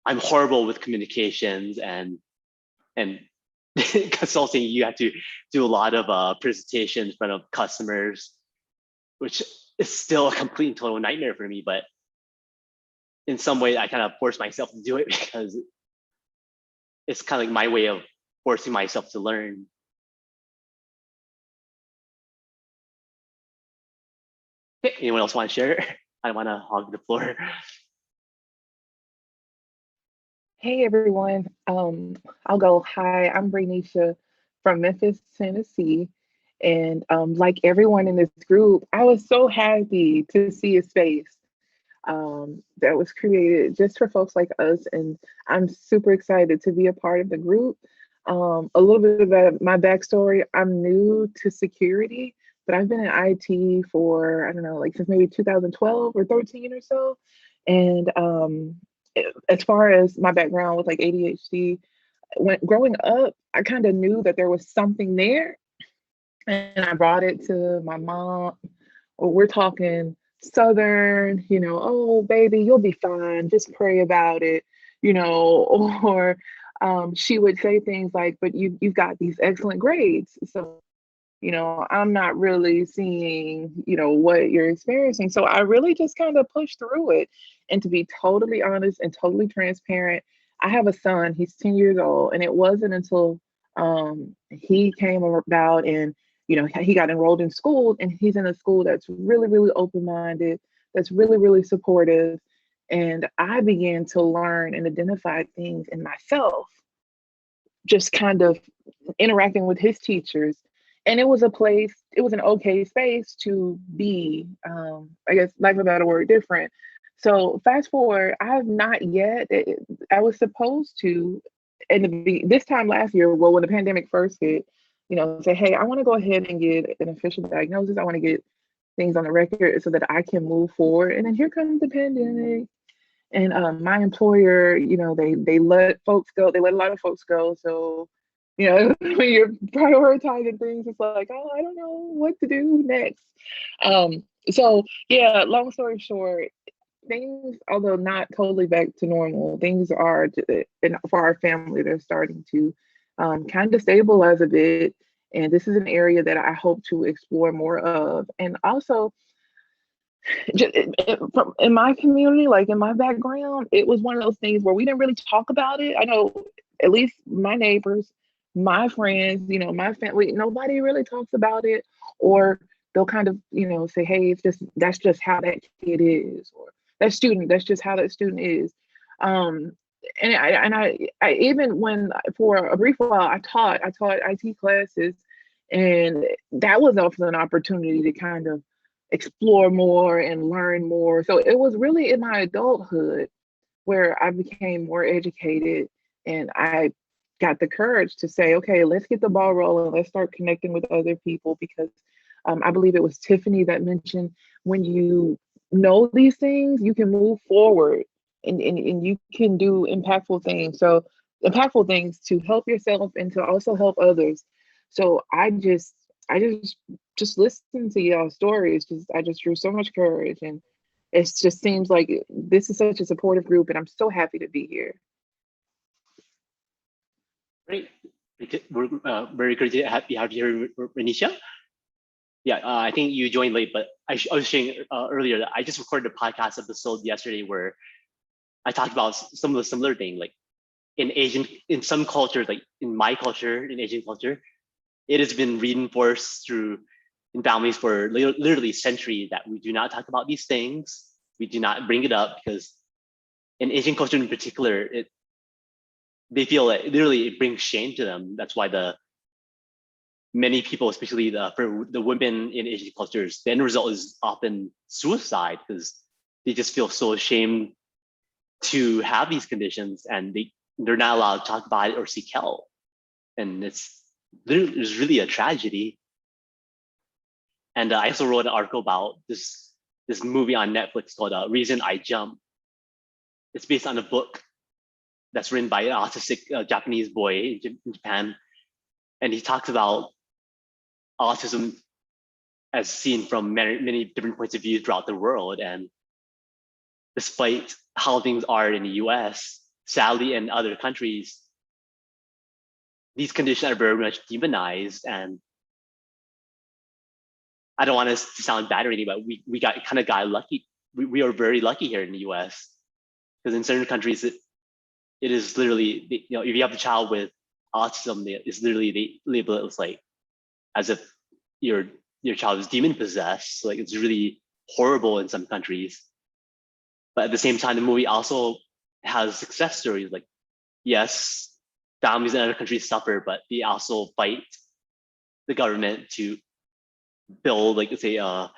I'm horrible with communications, and consulting, you have to do a lot of presentations in front of customers, which is still a complete and total nightmare for me. But in some way, I kind of force myself to do it, because it's kind of like my way of forcing myself to learn. Okay, anyone else want to share? I want to hog the floor. Hey everyone, I'll go. Hi, I'm Reisha from Memphis, Tennessee. And like everyone in this group, I was so happy to see a space that was created just for folks like us. And I'm super excited to be a part of the group. A little bit about my backstory. I'm new to security, but I've been in IT for, I don't know, like since maybe 2012 or 13 or so. And as far as my background with like ADHD, when growing up, I kind of knew that there was something there, and I brought it to my mom. Or we're talking Southern, oh baby, you'll be fine. Just pray about it, Or she would say things like, "But you've got these excellent grades, so." I'm not really seeing, what you're experiencing. So I really just kind of pushed through it. And to be totally honest and totally transparent, I have a son, he's 10 years old. And it wasn't until he came about and, he got enrolled in school, and he's in a school that's really, really open-minded, that's really, really supportive. And I began to learn and identify things in myself, just kind of interacting with his teachers. And it was an okay space to be, I guess, lack of a better word, different. So fast forward, I have not yet, I was supposed to, this time last year, well, when the pandemic first hit, say, hey, I want to go ahead and get an official diagnosis. I want to get things on the record so that I can move forward. And then here comes the pandemic. And my employer, they let folks go. They let a lot of folks go. So You know, when you're prioritizing things, it's like, oh, I don't know what to do next. So yeah, long story short, things, although not totally back to normal, things are, and for our family, they're starting to kind of stabilize a bit. And this is an area that I hope to explore more of. And also, just, in my community, like in my background, it was one of those things where we didn't really talk about it. I know at least my neighbors, my friends, you know, my family, nobody really talks about it, or they'll kind of, you know, say, hey, it's just, that's just how that kid is, or that student, that's just how that student is. Um, and I even when for a brief while I taught IT classes, and that was also an opportunity to kind of explore more and learn more. So it was really in my adulthood where I became more educated, and I got the courage to say, okay, let's get the ball rolling. Let's start connecting with other people, because I believe it was Tiffany that mentioned, when you know these things, you can move forward, and you can do impactful things. So impactful things to help yourself and to also help others. So I just listening to y'all stories, I just drew so much courage, and it just seems like this is such a supportive group, and I'm so happy to be here. Great. We're very great to have you here, Renisha. Yeah, I think you joined late, but I was saying earlier that I just recorded a podcast episode yesterday where I talked about some of the similar things, like in some cultures, like in my culture, in Asian culture, it has been reinforced through in families for literally centuries that we do not talk about these things. We do not bring it up because in Asian culture in particular, they feel that literally it brings shame to them. That's why many people, especially for the women in Asian cultures, the end result is often suicide, because they just feel so ashamed to have these conditions, and they're not allowed to talk about it or seek help. And it's really a tragedy. And I also wrote an article about this movie on Netflix called Reason I Jump. It's based on a book that's written by an autistic Japanese boy in Japan. And he talks about autism as seen from many different points of view throughout the world. And despite how things are in the US, sadly in other countries, these conditions are very much demonized. And I don't want us to sound bad or anything, but we got lucky. We are very lucky here in the US, because in certain countries, it is literally, you know, if you have a child with autism, it's literally, they label it as like, as if your child is demon possessed. Like, it's really horrible in some countries. But at the same time, the movie also has success stories. Like, yes, families in other countries suffer, but they also fight the government to build, like, say, a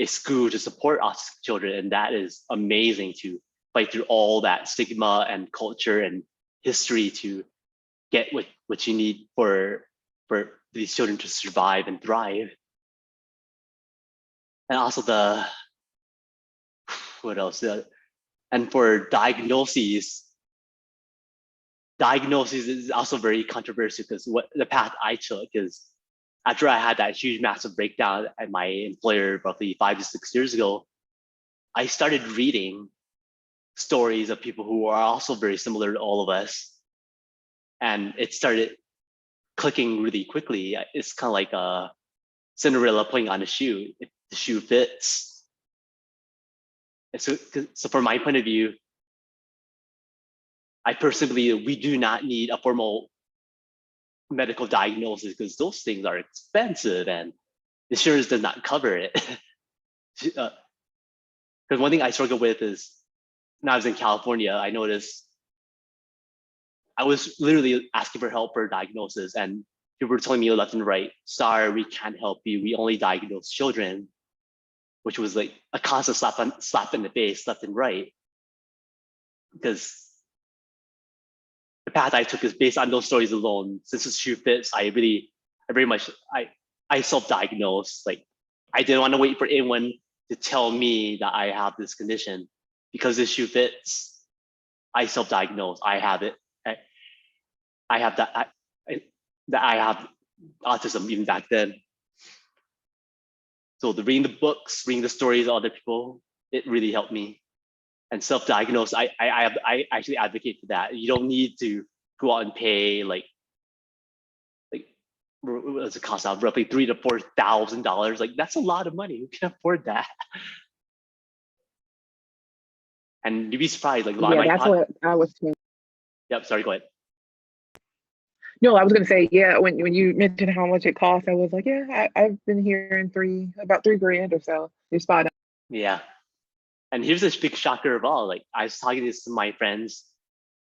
school to support autistic children, and that is amazing, to fight through all that stigma and culture and history to get what you need for these children to survive and thrive. And also what else? And for diagnoses is also very controversial, because what the path I took is, after I had that huge, massive breakdown at my employer roughly 5 to 6 years ago, I started reading stories of people who are also very similar to all of us. And it started clicking really quickly. It's kind of like a Cinderella putting on a shoe. If the shoe fits. And so from my point of view, I personally believe we do not need a formal medical diagnosis, because those things are expensive and insurance does not cover it. Because one thing I struggle with is, when I was in California, I noticed I was literally asking for help for a diagnosis, and people were telling me left and right, sorry, we can't help you. We only diagnose children, which was like a constant slap in the face left and right. Because the path I took is based on those stories alone. Since the shoe fits, I very much self-diagnosed. Like, I didn't want to wait for anyone to tell me that I have this condition. Because this shoe fits, I self-diagnose. I have it. I have that. that I have autism even back then. So the reading the books, reading the stories of other people, it really helped me. And self-diagnose, I actually advocate for that. You don't need to go out and pay like what does it cost out? Roughly $3,000 to $4,000. Like that's a lot of money. Who can afford that? And you'd be surprised. Like a lot Yeah, of my that's what I was thinking. Yep. Sorry. Go ahead. No, I was gonna say, yeah, when you mentioned how much it costs, I was like, yeah, I've been hearing about $3,000 or so. You're spot on. Yeah. And here's this big shocker of all. Like I was talking to some of my friends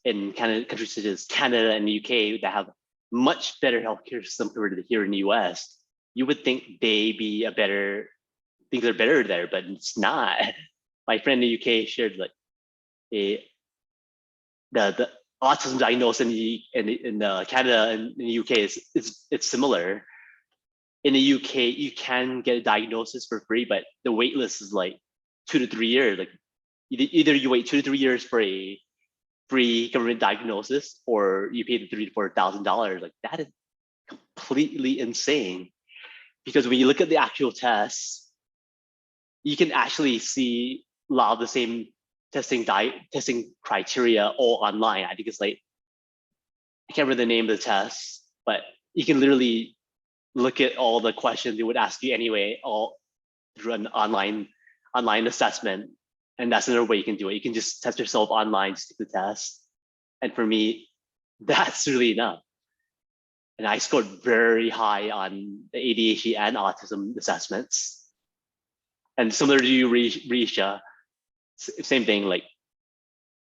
in Canada, countries such as Canada and the UK that have much better healthcare system compared to here in the US. You would think things are better there, but it's not. My friend in the UK shared like the autism diagnosis in Canada and in the UK it's similar. In the UK, you can get a diagnosis for free, but the wait list is like 2 to 3 years. Like either you wait 2 to 3 years for a free government diagnosis, or you pay the $3,000 to $4,000. Like that is completely insane. Because when you look at the actual tests, you can actually see a lot of the same testing criteria all online. I think it's like, I can't remember the name of the test, but you can literally look at all the questions they would ask you anyway, all through an online assessment. And that's another way you can do it. You can just test yourself online, just take the test. And for me, that's really enough. And I scored very high on the ADHD and autism assessments. And similar to you, Reisha, same thing. Like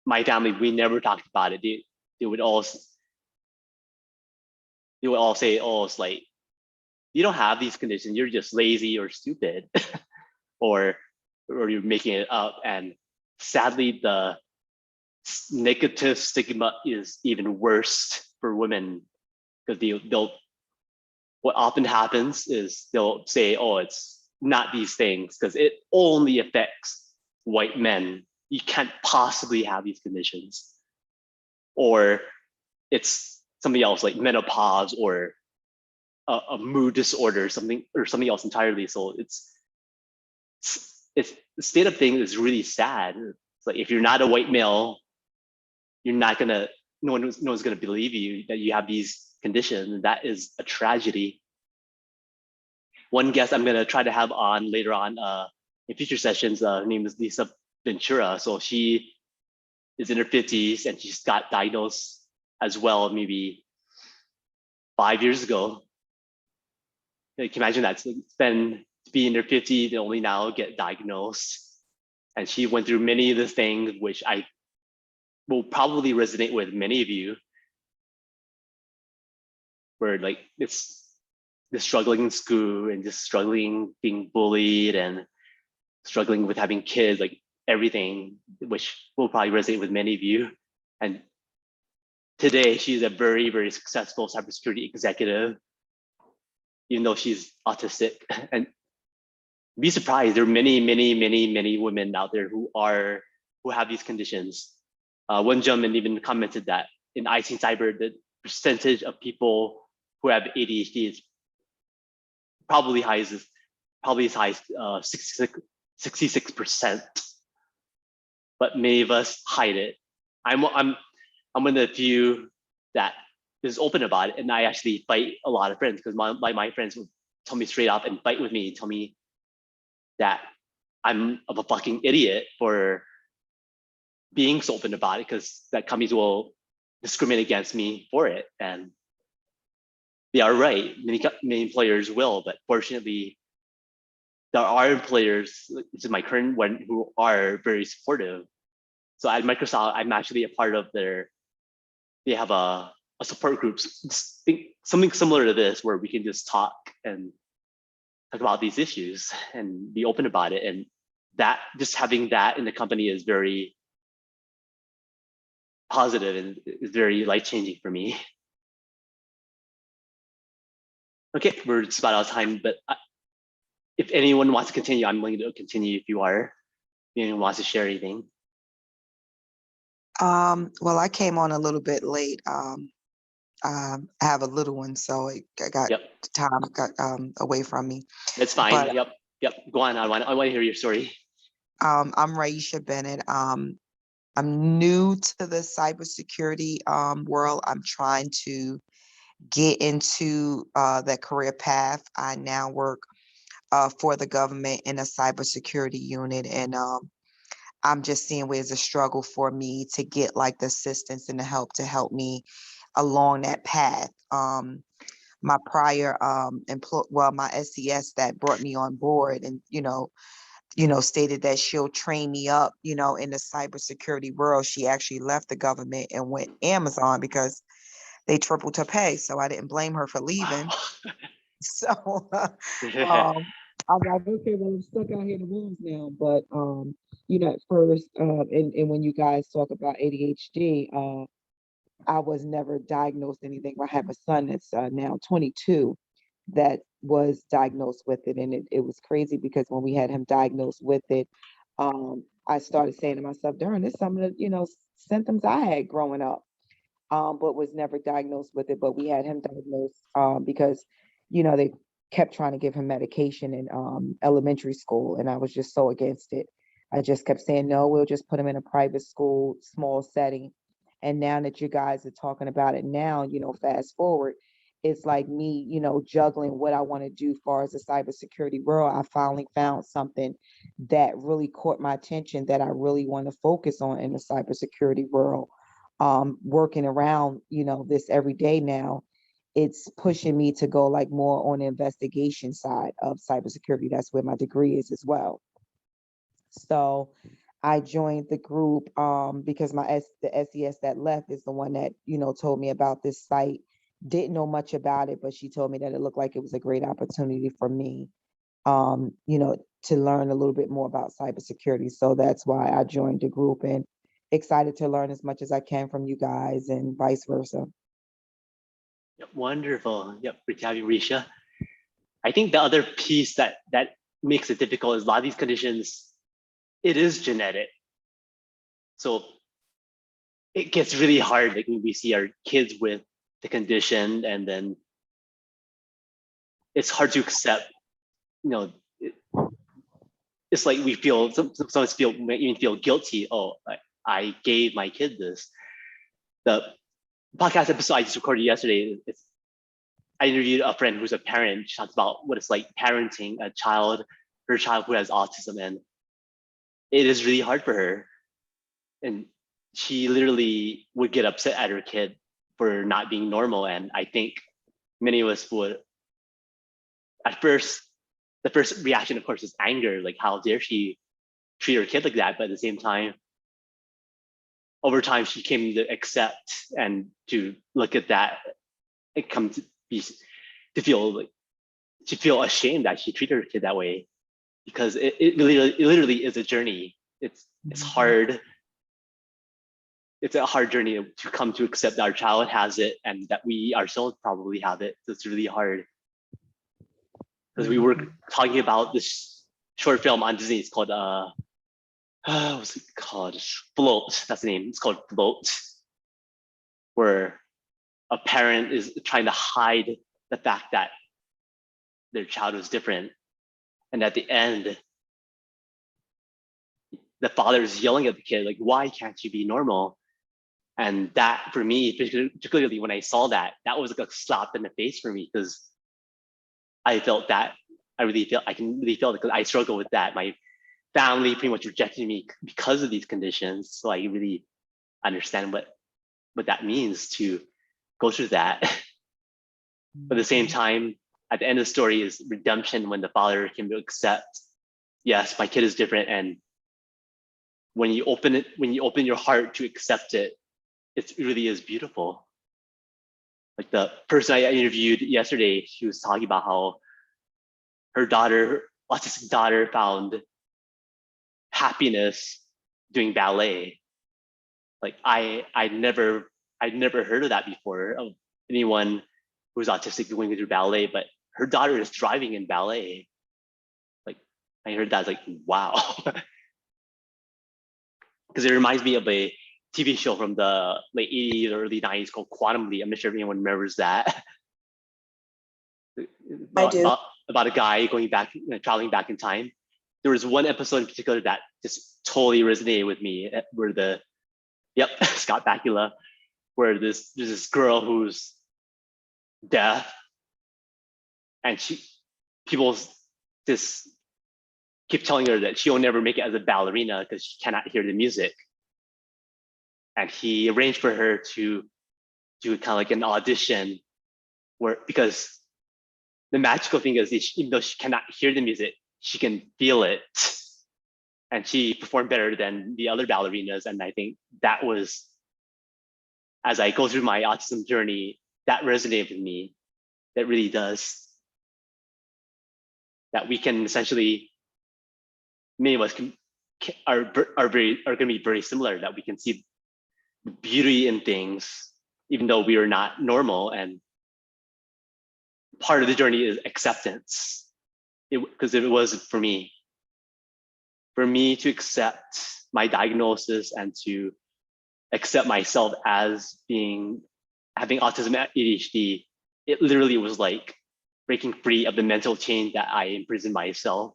my family, we never talked about it. They would all say, "Oh, it's like you don't have these conditions. You're just lazy or stupid, or you're making it up." And sadly, the negative stigma is even worse for women, because what often happens is they'll say, "Oh, it's not these things because it only affects white men. You can't possibly have these conditions," or it's something else like menopause or a mood disorder, something else entirely. So it's the state of things is really sad. It's like if you're not a white male, no one's gonna believe you that you have these conditions. And that is a tragedy. One guest I'm gonna try to have on later on in future sessions, her name is Lisa Ventura. So she is in her 50s and she's got diagnosed as well, maybe 5 years ago. You can imagine that. It's been to be in her 50s and only now get diagnosed. And she went through many of the things which I will probably resonate with many of you, where like it's the struggling in school and just struggling being bullied and struggling with having kids, like everything, which will probably resonate with many of you. And today she's a very, very successful cybersecurity executive, even though she's autistic. And be surprised, there are many, many, many, many women out there who have these conditions. One gentleman even commented that in IT and Cyber, the percentage of people who have ADHD is probably as high as 66%. But many of us hide it. I'm one of the few that is open about it, and I actually fight a lot of friends, because my friends would tell me straight up and fight with me, tell me that I'm a fucking idiot for being so open about it, because that companies will discriminate against me for it. And they are right. Many employers will, but fortunately, there are employers, which is my current one, who are very supportive. So at Microsoft, I'm actually a part of they have a support group, something similar to this, where we can just talk about these issues and be open about it. And that, just having that in the company is very positive and is very life-changing for me. Okay, we're just about out of time, but if anyone wants to continue, I'm willing to continue if you are. If anyone wants to share anything. Well, I came on a little bit late. I have a little one, so I got Yep, time got away from me. that's fine. But Yep. Go on. I want to hear your story. I'm Reisha Bennett. I'm new to the cybersecurity world. I'm trying to get into that career path. I now work for the government in a cybersecurity unit, and I'm just seeing where it's a struggle for me to get like the assistance and the help to help me along that path. My prior my SES that brought me on board, and stated that she'll train me up, in the cybersecurity world. She actually left the government and went Amazon because they tripled her pay. So I didn't blame her for leaving. Wow. So I'm like, okay, well, I'm stuck out here in the rooms now. But at first, and when you guys talk about ADHD, I was never diagnosed anything. I have a son that's now 22 that was diagnosed with it. And it was crazy because when we had him diagnosed with it, I started saying to myself, darn, this some of the, symptoms I had growing up, but was never diagnosed with it. But we had him diagnosed because, they kept trying to give him medication in elementary school. And I was just so against it. I just kept saying, no, we'll just put him in a private school, small setting. And now that you guys are talking about it now, fast forward, it's like me, juggling what I want to do as far as the cybersecurity world. I finally found something that really caught my attention that I really want to focus on in the cybersecurity world. Working around, this every day now, it's pushing me to go like more on the investigation side of cybersecurity. That's where my degree is as well. So I joined the group because the SES that left is the one that, told me about this site. Didn't know much about it, but she told me that it looked like it was a great opportunity for me, to learn a little bit more about cybersecurity. So that's why I joined the group, and excited to learn as much as I can from you guys and vice versa. Yep, wonderful. Yep, great to have you, Risha. I think the other piece that makes it difficult is a lot of these conditions, it is genetic. So it gets really hard, like when we see our kids with the condition, and then it's hard to accept, it's like we feel, some even feel guilty. Oh, I gave my kid this. The podcast episode I just recorded yesterday, I interviewed a friend who's a parent. She talks about what it's like parenting her child who has autism, and it is really hard for her. And she literally would get upset at her kid for not being normal. And I think many of us would, at first, the first reaction, of course, is anger. Like, how dare she treat her kid like that? But at the same time, over time, she came to accept and to look at that. It comes to feel ashamed that she treated her kid that way, because it literally is a journey. It's hard. It's a hard journey to come to accept that our child has it and that we ourselves probably have it. So it's really hard. Because we were talking about this short film on Disney. It's called what's it called? Float. That's the name. It's called Float, where a parent is trying to hide the fact that their child was different, and at the end, the father is yelling at the kid, like, "Why can't you be normal?" And that, for me, particularly when I saw that, that was like a slap in the face for me, because I felt that. I can really feel it, because I struggle with that. My family pretty much rejected me because of these conditions. So I really understand what that means to go through that. But at the same time, at the end of the story is redemption, when the father can accept, yes, my kid is different. And when you open your heart to accept it, it really is beautiful. Like the person I interviewed yesterday, she was talking about how her autistic daughter, found happiness doing ballet. Like I'd never heard of that before, of anyone who's autistic going to do ballet, but her daughter is driving in ballet. Like I heard that, like, wow. Because it reminds me of a TV show from the late 80s or early 90s called Quantum Leap. I'm not sure if anyone remembers that. I do. About a guy going back, traveling back in time. There was one episode in particular that just totally resonated with me, where Scott Bakula, where there's this girl who's deaf, and people just keep telling her that she'll never make it as a ballerina because she cannot hear the music. And he arranged for her to do kind of like an audition because the magical thing is, even though she cannot hear the music, she can feel it. And she performed better than the other ballerinas. And I think that was, as I go through my autism journey, that resonated with me. That really does. That we can essentially, many of us are going to be very similar, that we can see beauty in things, even though we are not normal. And part of the journey is acceptance. Because it was for me to accept my diagnosis and to accept myself as having autism and ADHD, it literally was like breaking free of the mental chain that I imprisoned myself.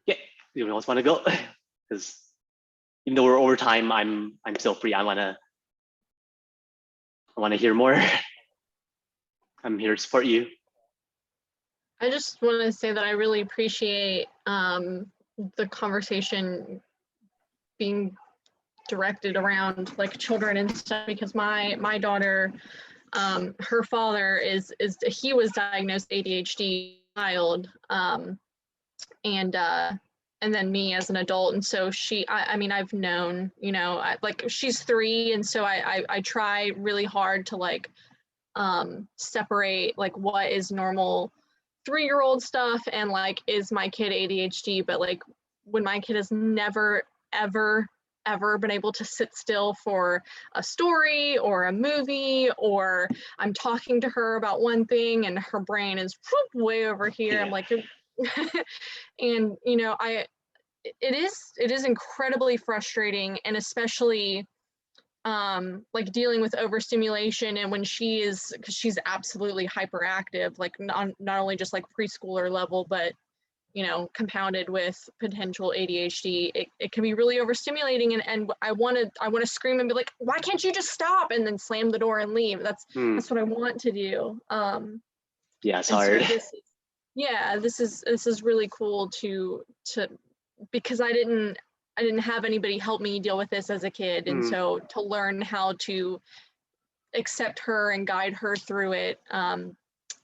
Yeah, anyone else want to go? Because even though we're over time, I'm still free. I wanna hear more. I'm here to support you. I just want to say that I really appreciate the conversation being directed around like children and stuff, because my daughter, her father he was diagnosed ADHD child, and then me as an adult. And so I mean, I've known, like she's 3. And so I try really hard to like separate like what is normal 3-year-old stuff and like, is my kid ADHD? But like when my kid has never, ever been able to sit still for a story or a movie, or I'm talking to her about one thing and her brain is way over here. Yeah. I'm like, and it is incredibly frustrating, and especially like dealing with overstimulation, and when because she's absolutely hyperactive, like not only just like preschooler level, but compounded with potential ADHD, it can be really overstimulating, and I want to scream and be like, why can't you just stop, and then slam the door and leave. That's what I want to do. Yeah, it's hard. So this is really cool to because I didn't have anybody help me deal with this as a kid, and so to learn how to accept her and guide her through it,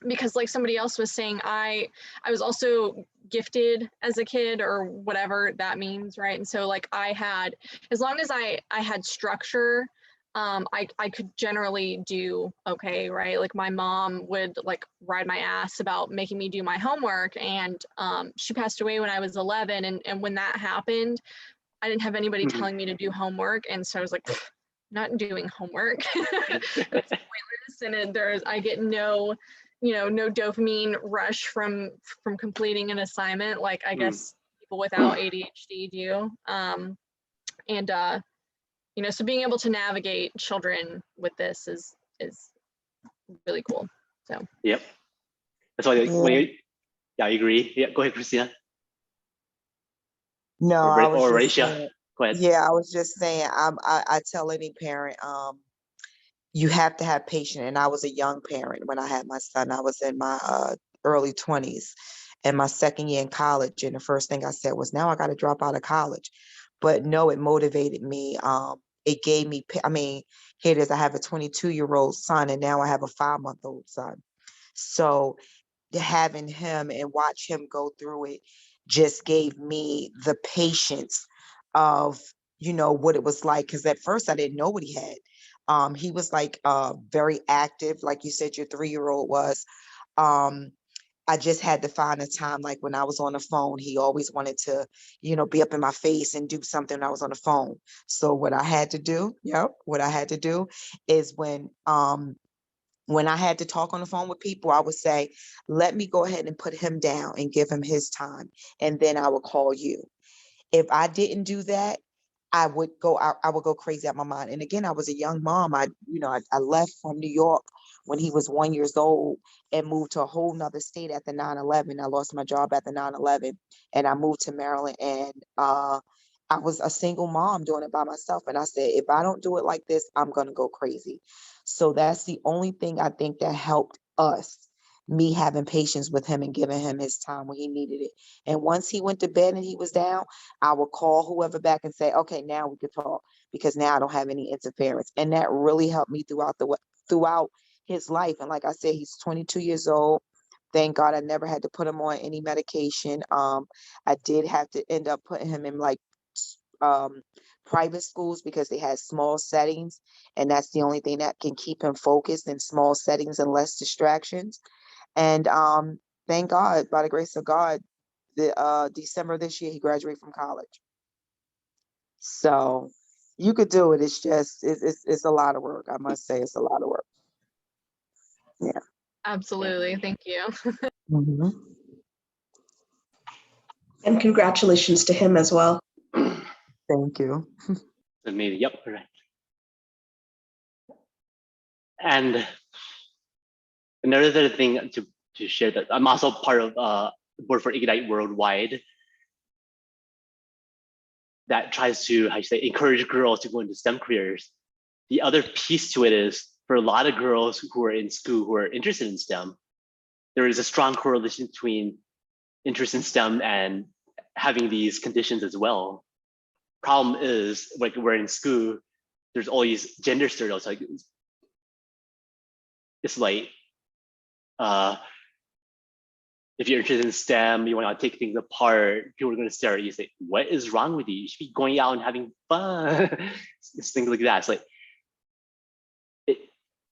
because like somebody else was saying, I was also gifted as a kid, or whatever that means, right? And so like as long as I had structure, I could generally do okay, right? Like my mom would like ride my ass about making me do my homework, and she passed away when I was 11, and when that happened, I didn't have anybody telling me to do homework, and so I was like, not doing homework. That's pointless, and I get no dopamine rush from completing an assignment like I guess people without ADHD do. So being able to navigate children with this is really cool. So yep, that's why. I agree. Yeah, go ahead, Christina. No, or Reisha. Go ahead. Yeah, I was just saying, I tell any parent, you have to have patience. And I was a young parent when I had my son. I was in my early 20s and my second year in college. And the first thing I said was, now I got to drop out of college. But no, it motivated me. It gave me, here it is, I have a 22-year-old son, and now I have a 5-month-old son. So having him and watch him go through it just gave me the patience of, what it was like. Because at first I didn't know what he had. He was like very active, like you said, your 3-year-old was. I just had to find a time, like when I was on the phone, he always wanted to, be up in my face and do something when I was on the phone. So what I had to do is when when I had to talk on the phone with people, I would say, let me go ahead and put him down and give him his time, and then I would call you. If I didn't do that, I would go crazy out my mind. And again, I was a young mom. I left from New York when he was 1 year old and moved to a whole nother state at the 9/11. I lost my job at the 9/11 and I moved to Maryland, and I was a single mom doing it by myself. And I said, if I don't do it like this, I'm going to go crazy. So that's the only thing I think that helped us, me having patience with him and giving him his time when he needed it. And once he went to bed and he was down, I would call whoever back and say, okay, now we can talk, because now I don't have any interference. And that really helped me throughout his life. And like I said, he's 22 years old. Thank God I never had to put him on any medication. I did have to end up putting him in like private schools because they had small settings, and that's the only thing that can keep him focused in small settings and less distractions. And thank God, by the grace of God, the December this year he graduated from college. So you could do it. It's just it's a lot of work. I must say, it's a lot of work. Yeah. Absolutely. Thank you. Mm-hmm. And congratulations to him as well. Thank you. Amazing. Yep, correct. And another thing to share, that I'm also part of the board for Ignite Worldwide, that tries to, how you say, encourage girls to go into STEM careers. The other piece to it is, for a lot of girls who are in school who are interested in STEM, there is a strong correlation between interest in STEM and having these conditions as well. Problem is, like, we're in school, there's always gender stereotypes. It's like, if you're interested in STEM, you want to take things apart, people are going to stare at you and say, what is wrong with you? You should be going out and having fun. It's things like that. It's like,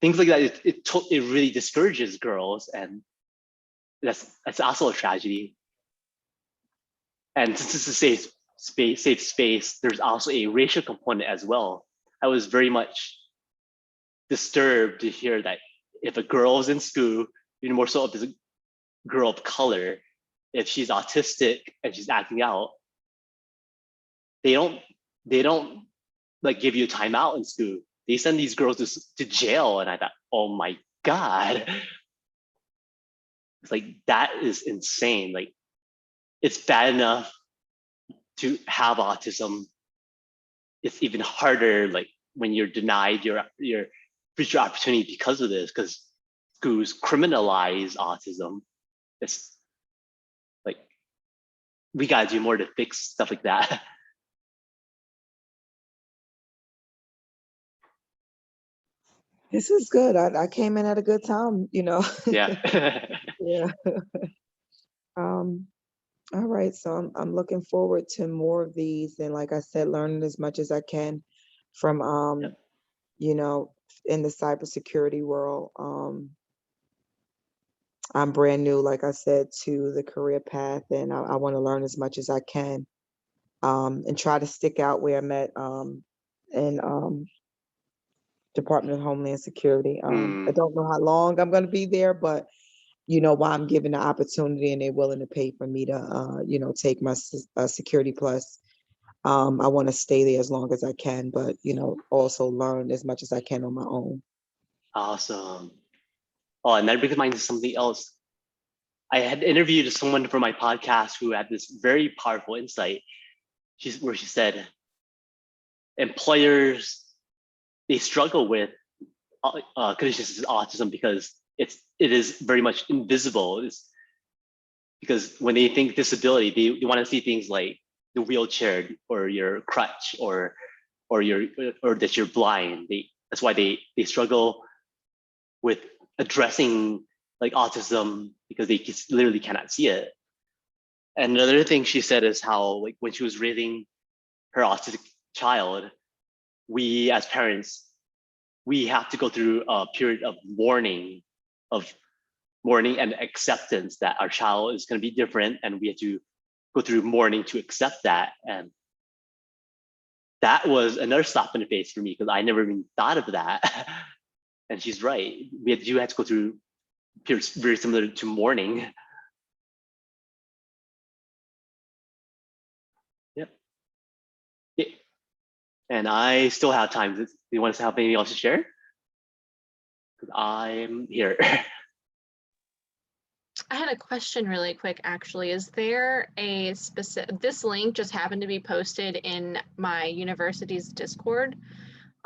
things like that, it really discourages girls, and that's also a tragedy. And since it's a safe space, there's also a racial component as well. I was very much disturbed to hear that if a girl is in school, even more so if there's a girl of color, if she's autistic and she's acting out, they don't like give you a timeout in school. They send these girls to jail. And I thought, oh my God. It's like, that is insane. Like, it's bad enough to have autism. It's even harder, like, when you're denied your future opportunity because of this, because schools criminalize autism. It's like, we gotta do more to fix stuff like that. This is good. I came in at a good time, Yeah. Yeah. All right. So I'm looking forward to more of these, and like I said, learning as much as I can from Yep. in the cybersecurity world. I'm brand new, like I said, to the career path, and I want to learn as much as I can, and try to stick out where I'm at in Department of Homeland Security. I don't know how long I'm going to be there, but while I'm given the opportunity and they're willing to pay for me to take my Security Plus, I want to stay there as long as I can, but also learn as much as I can on my own. Awesome. Oh, and that brings mind to something else. I had interviewed someone for my podcast who had this very powerful insight. Where she said, employers, they struggle with conditions such as autism because it is very much invisible. It's because when they think disability, they want to see things like the wheelchair or your crutch or that you're blind. That's why they struggle with addressing like autism, because they literally cannot see it. And another thing she said is how, like, when she was raising her autistic child, we as parents, we have to go through a period of mourning and acceptance that our child is going to be different, and we have to go through mourning to accept that. And that was another slap in the face for me, because I never even thought of that. And she's right. You had to go through periods very similar to mourning. Yep. Yeah. And I still have time. Do you want to have anything else to share? Because I'm here. I had a question really quick, actually. Is there a specific, this link just happened to be posted in my university's Discord.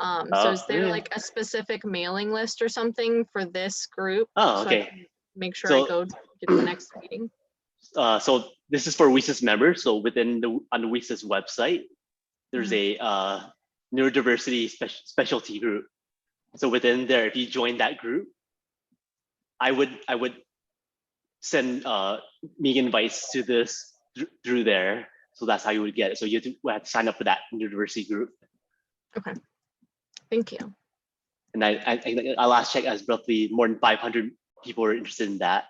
So is there Yeah. like a specific mailing list or something for this group? Oh, So I okay. can make sure So- I go get to the next meeting. So this is for WESIS members. So within on the WESIS website, there's a neurodiversity specialty group. So within there, if you join that group, I would send me invites to this through there. So that's how you would get it. So you have to sign up for that neurodiversity group. Okay, thank you. And I last checked, as roughly more than 500 people are interested in that.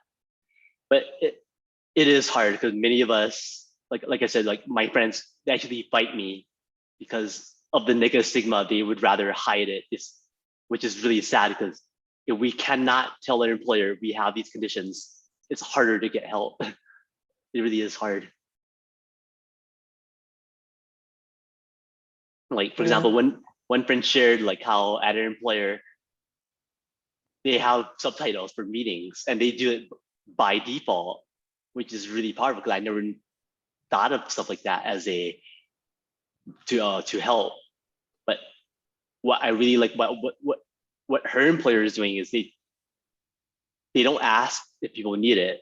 But it is hard because many of us, like I said, like my friends, they actually fight me because of the negative stigma. They would rather hide it, which is really sad, because if we cannot tell an employer we have these conditions, it's harder to get help. It really is hard. Like, for example, when one friend shared like how at an employer, they have subtitles for meetings and they do it by default, which is really powerful because I never thought of stuff like that as to help. But what I really like, what her employer is doing is they don't ask if people need it.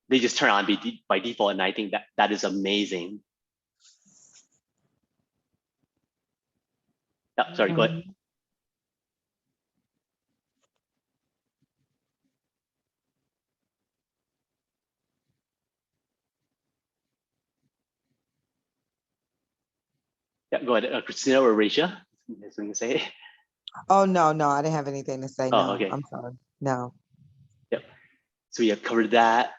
They just turn on by default, and I think that is amazing. Yeah, sorry, go ahead. Yeah, go ahead, Christina or Reisha. Something to say? Oh, no, I didn't have anything to say. Oh, No, okay. I'm sorry. No. Yep. So we have covered that,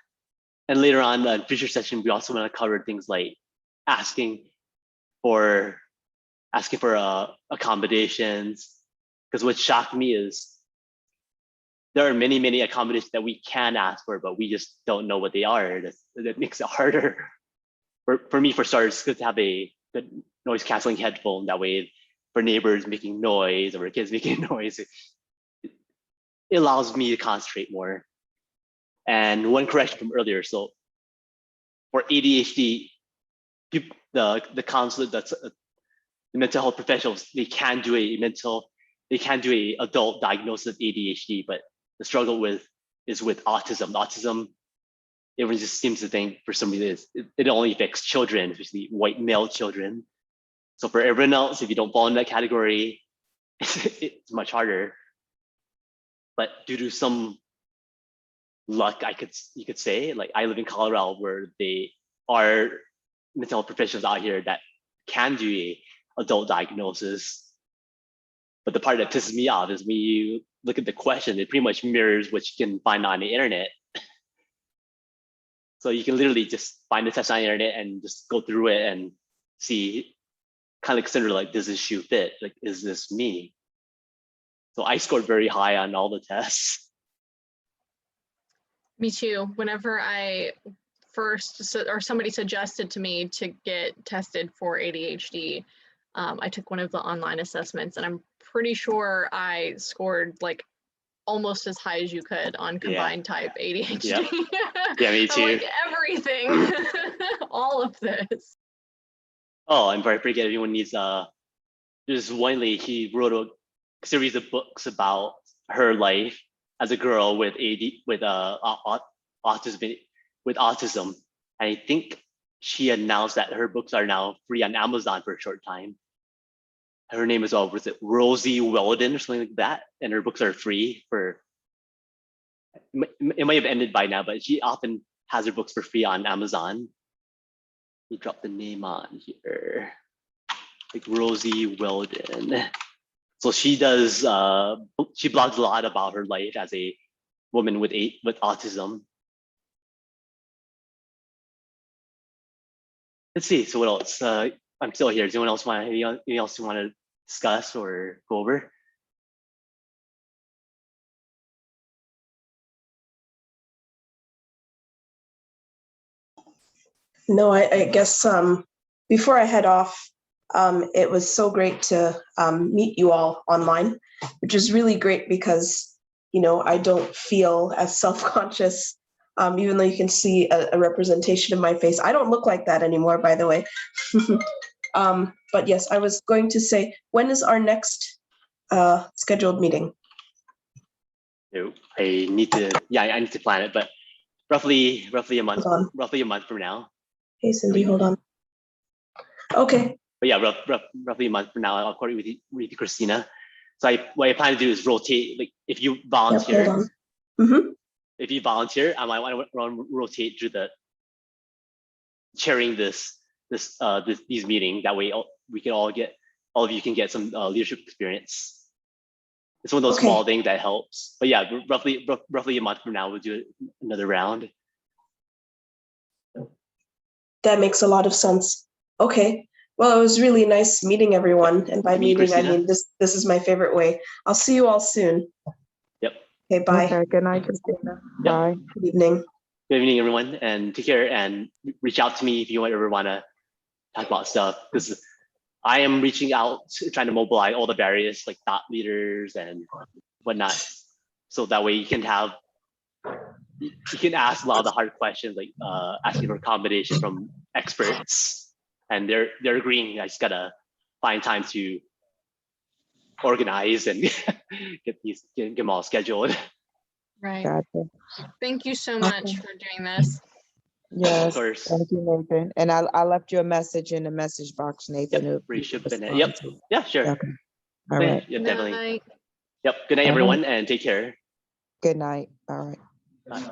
and later on in the future session, we also want to cover things like asking for accommodations. Because what shocked me is there are many accommodations that we can ask for, but we just don't know what they are. That makes it harder. For me, for starters, it's good to have a good noise canceling headphone. That way, for neighbors making noise or kids making noise, it allows me to concentrate more. And one correction from earlier. So for ADHD, the counselor, the mental health professionals, they can do a adult diagnosis of ADHD, but the struggle is with autism. Autism, everyone just seems to think for some reason it only affects children, especially white male children. So for everyone else, if you don't fall in that category, it's much harder. But due to some luck, you could say, like I live in Colorado, where they are mental health professionals out here that can do a adult diagnosis. But the part that pisses me off is when you look at the question, it pretty much mirrors what you can find on the internet. So you can literally just find the test on the internet and just go through it and see, kind of consider like, does this shoe fit? Like, is this me? So I scored very high on all the tests. Me too. Whenever I somebody suggested to me to get tested for ADHD, I took one of the online assessments, and I'm pretty sure I scored like almost as high as you could on combined type ADHD. Yep. Yeah, me too. I'm like, everything, all of this. Oh, and before I forget, everyone needs there's one lady, he wrote a series of books about her life as a girl with autism. And I think she announced that her books are now free on Amazon for a short time. Her name is was it Rosie Weldon or something like that, and her books are free for. It might have ended by now, but she often has her books for free on Amazon. Let me drop the name on here, like Rosie Weldon. So she does. She blogs a lot about her life as a woman with autism. Let's see. So what else? I'm still here. Does anyone else want anything else you want to discuss or go over? No, I guess before I head off, it was so great to meet you all online, which is really great because, you know, I don't feel as self-conscious, even though you can see a representation of my face. I don't look like that anymore, by the way. But yes, I was going to say, when is our next scheduled meeting? No, I need to plan it, but roughly a month, Hold on. roughly a month from now. Hey, Cindy, hold on. Okay. But yeah, roughly a month from now, I'll coordinate with Christina. So what I plan to do is rotate. Like if you volunteer, Yep, hold on. Mm-hmm. if you volunteer, I might want to rotate through the chairing these meetings. That way, we can all of you can get some leadership experience. It's one of those Okay. small things that helps. But yeah, roughly a month from now, we'll do another round. That makes a lot of sense. Okay. Well, it was really nice meeting everyone. And by Meet meeting, I Christina. mean, this is my favorite way. I'll see you all soon. Yep. Okay, bye. Okay, good night, Christina. Yep. Bye. Good evening. Good evening, everyone, and take care. And reach out to me if you ever want to talk about stuff, because I am reaching out, trying to mobilize all the various like thought leaders and whatnot, so that way you can ask a lot of the hard questions, like asking for accommodation from experts, and they're agreeing. I just gotta find time to organize and get them all scheduled. Right. Gotcha. Thank you so much for doing this. Yes. Of course. Thank you, Nathan. And I left you a message in the message box, Nathan. Yep. Reisha Bennett. Yep. Yeah, sure. Okay. All right. Yeah, Good definitely. night. Yep. Good night, everyone, and take care. Good night. All right. Bye.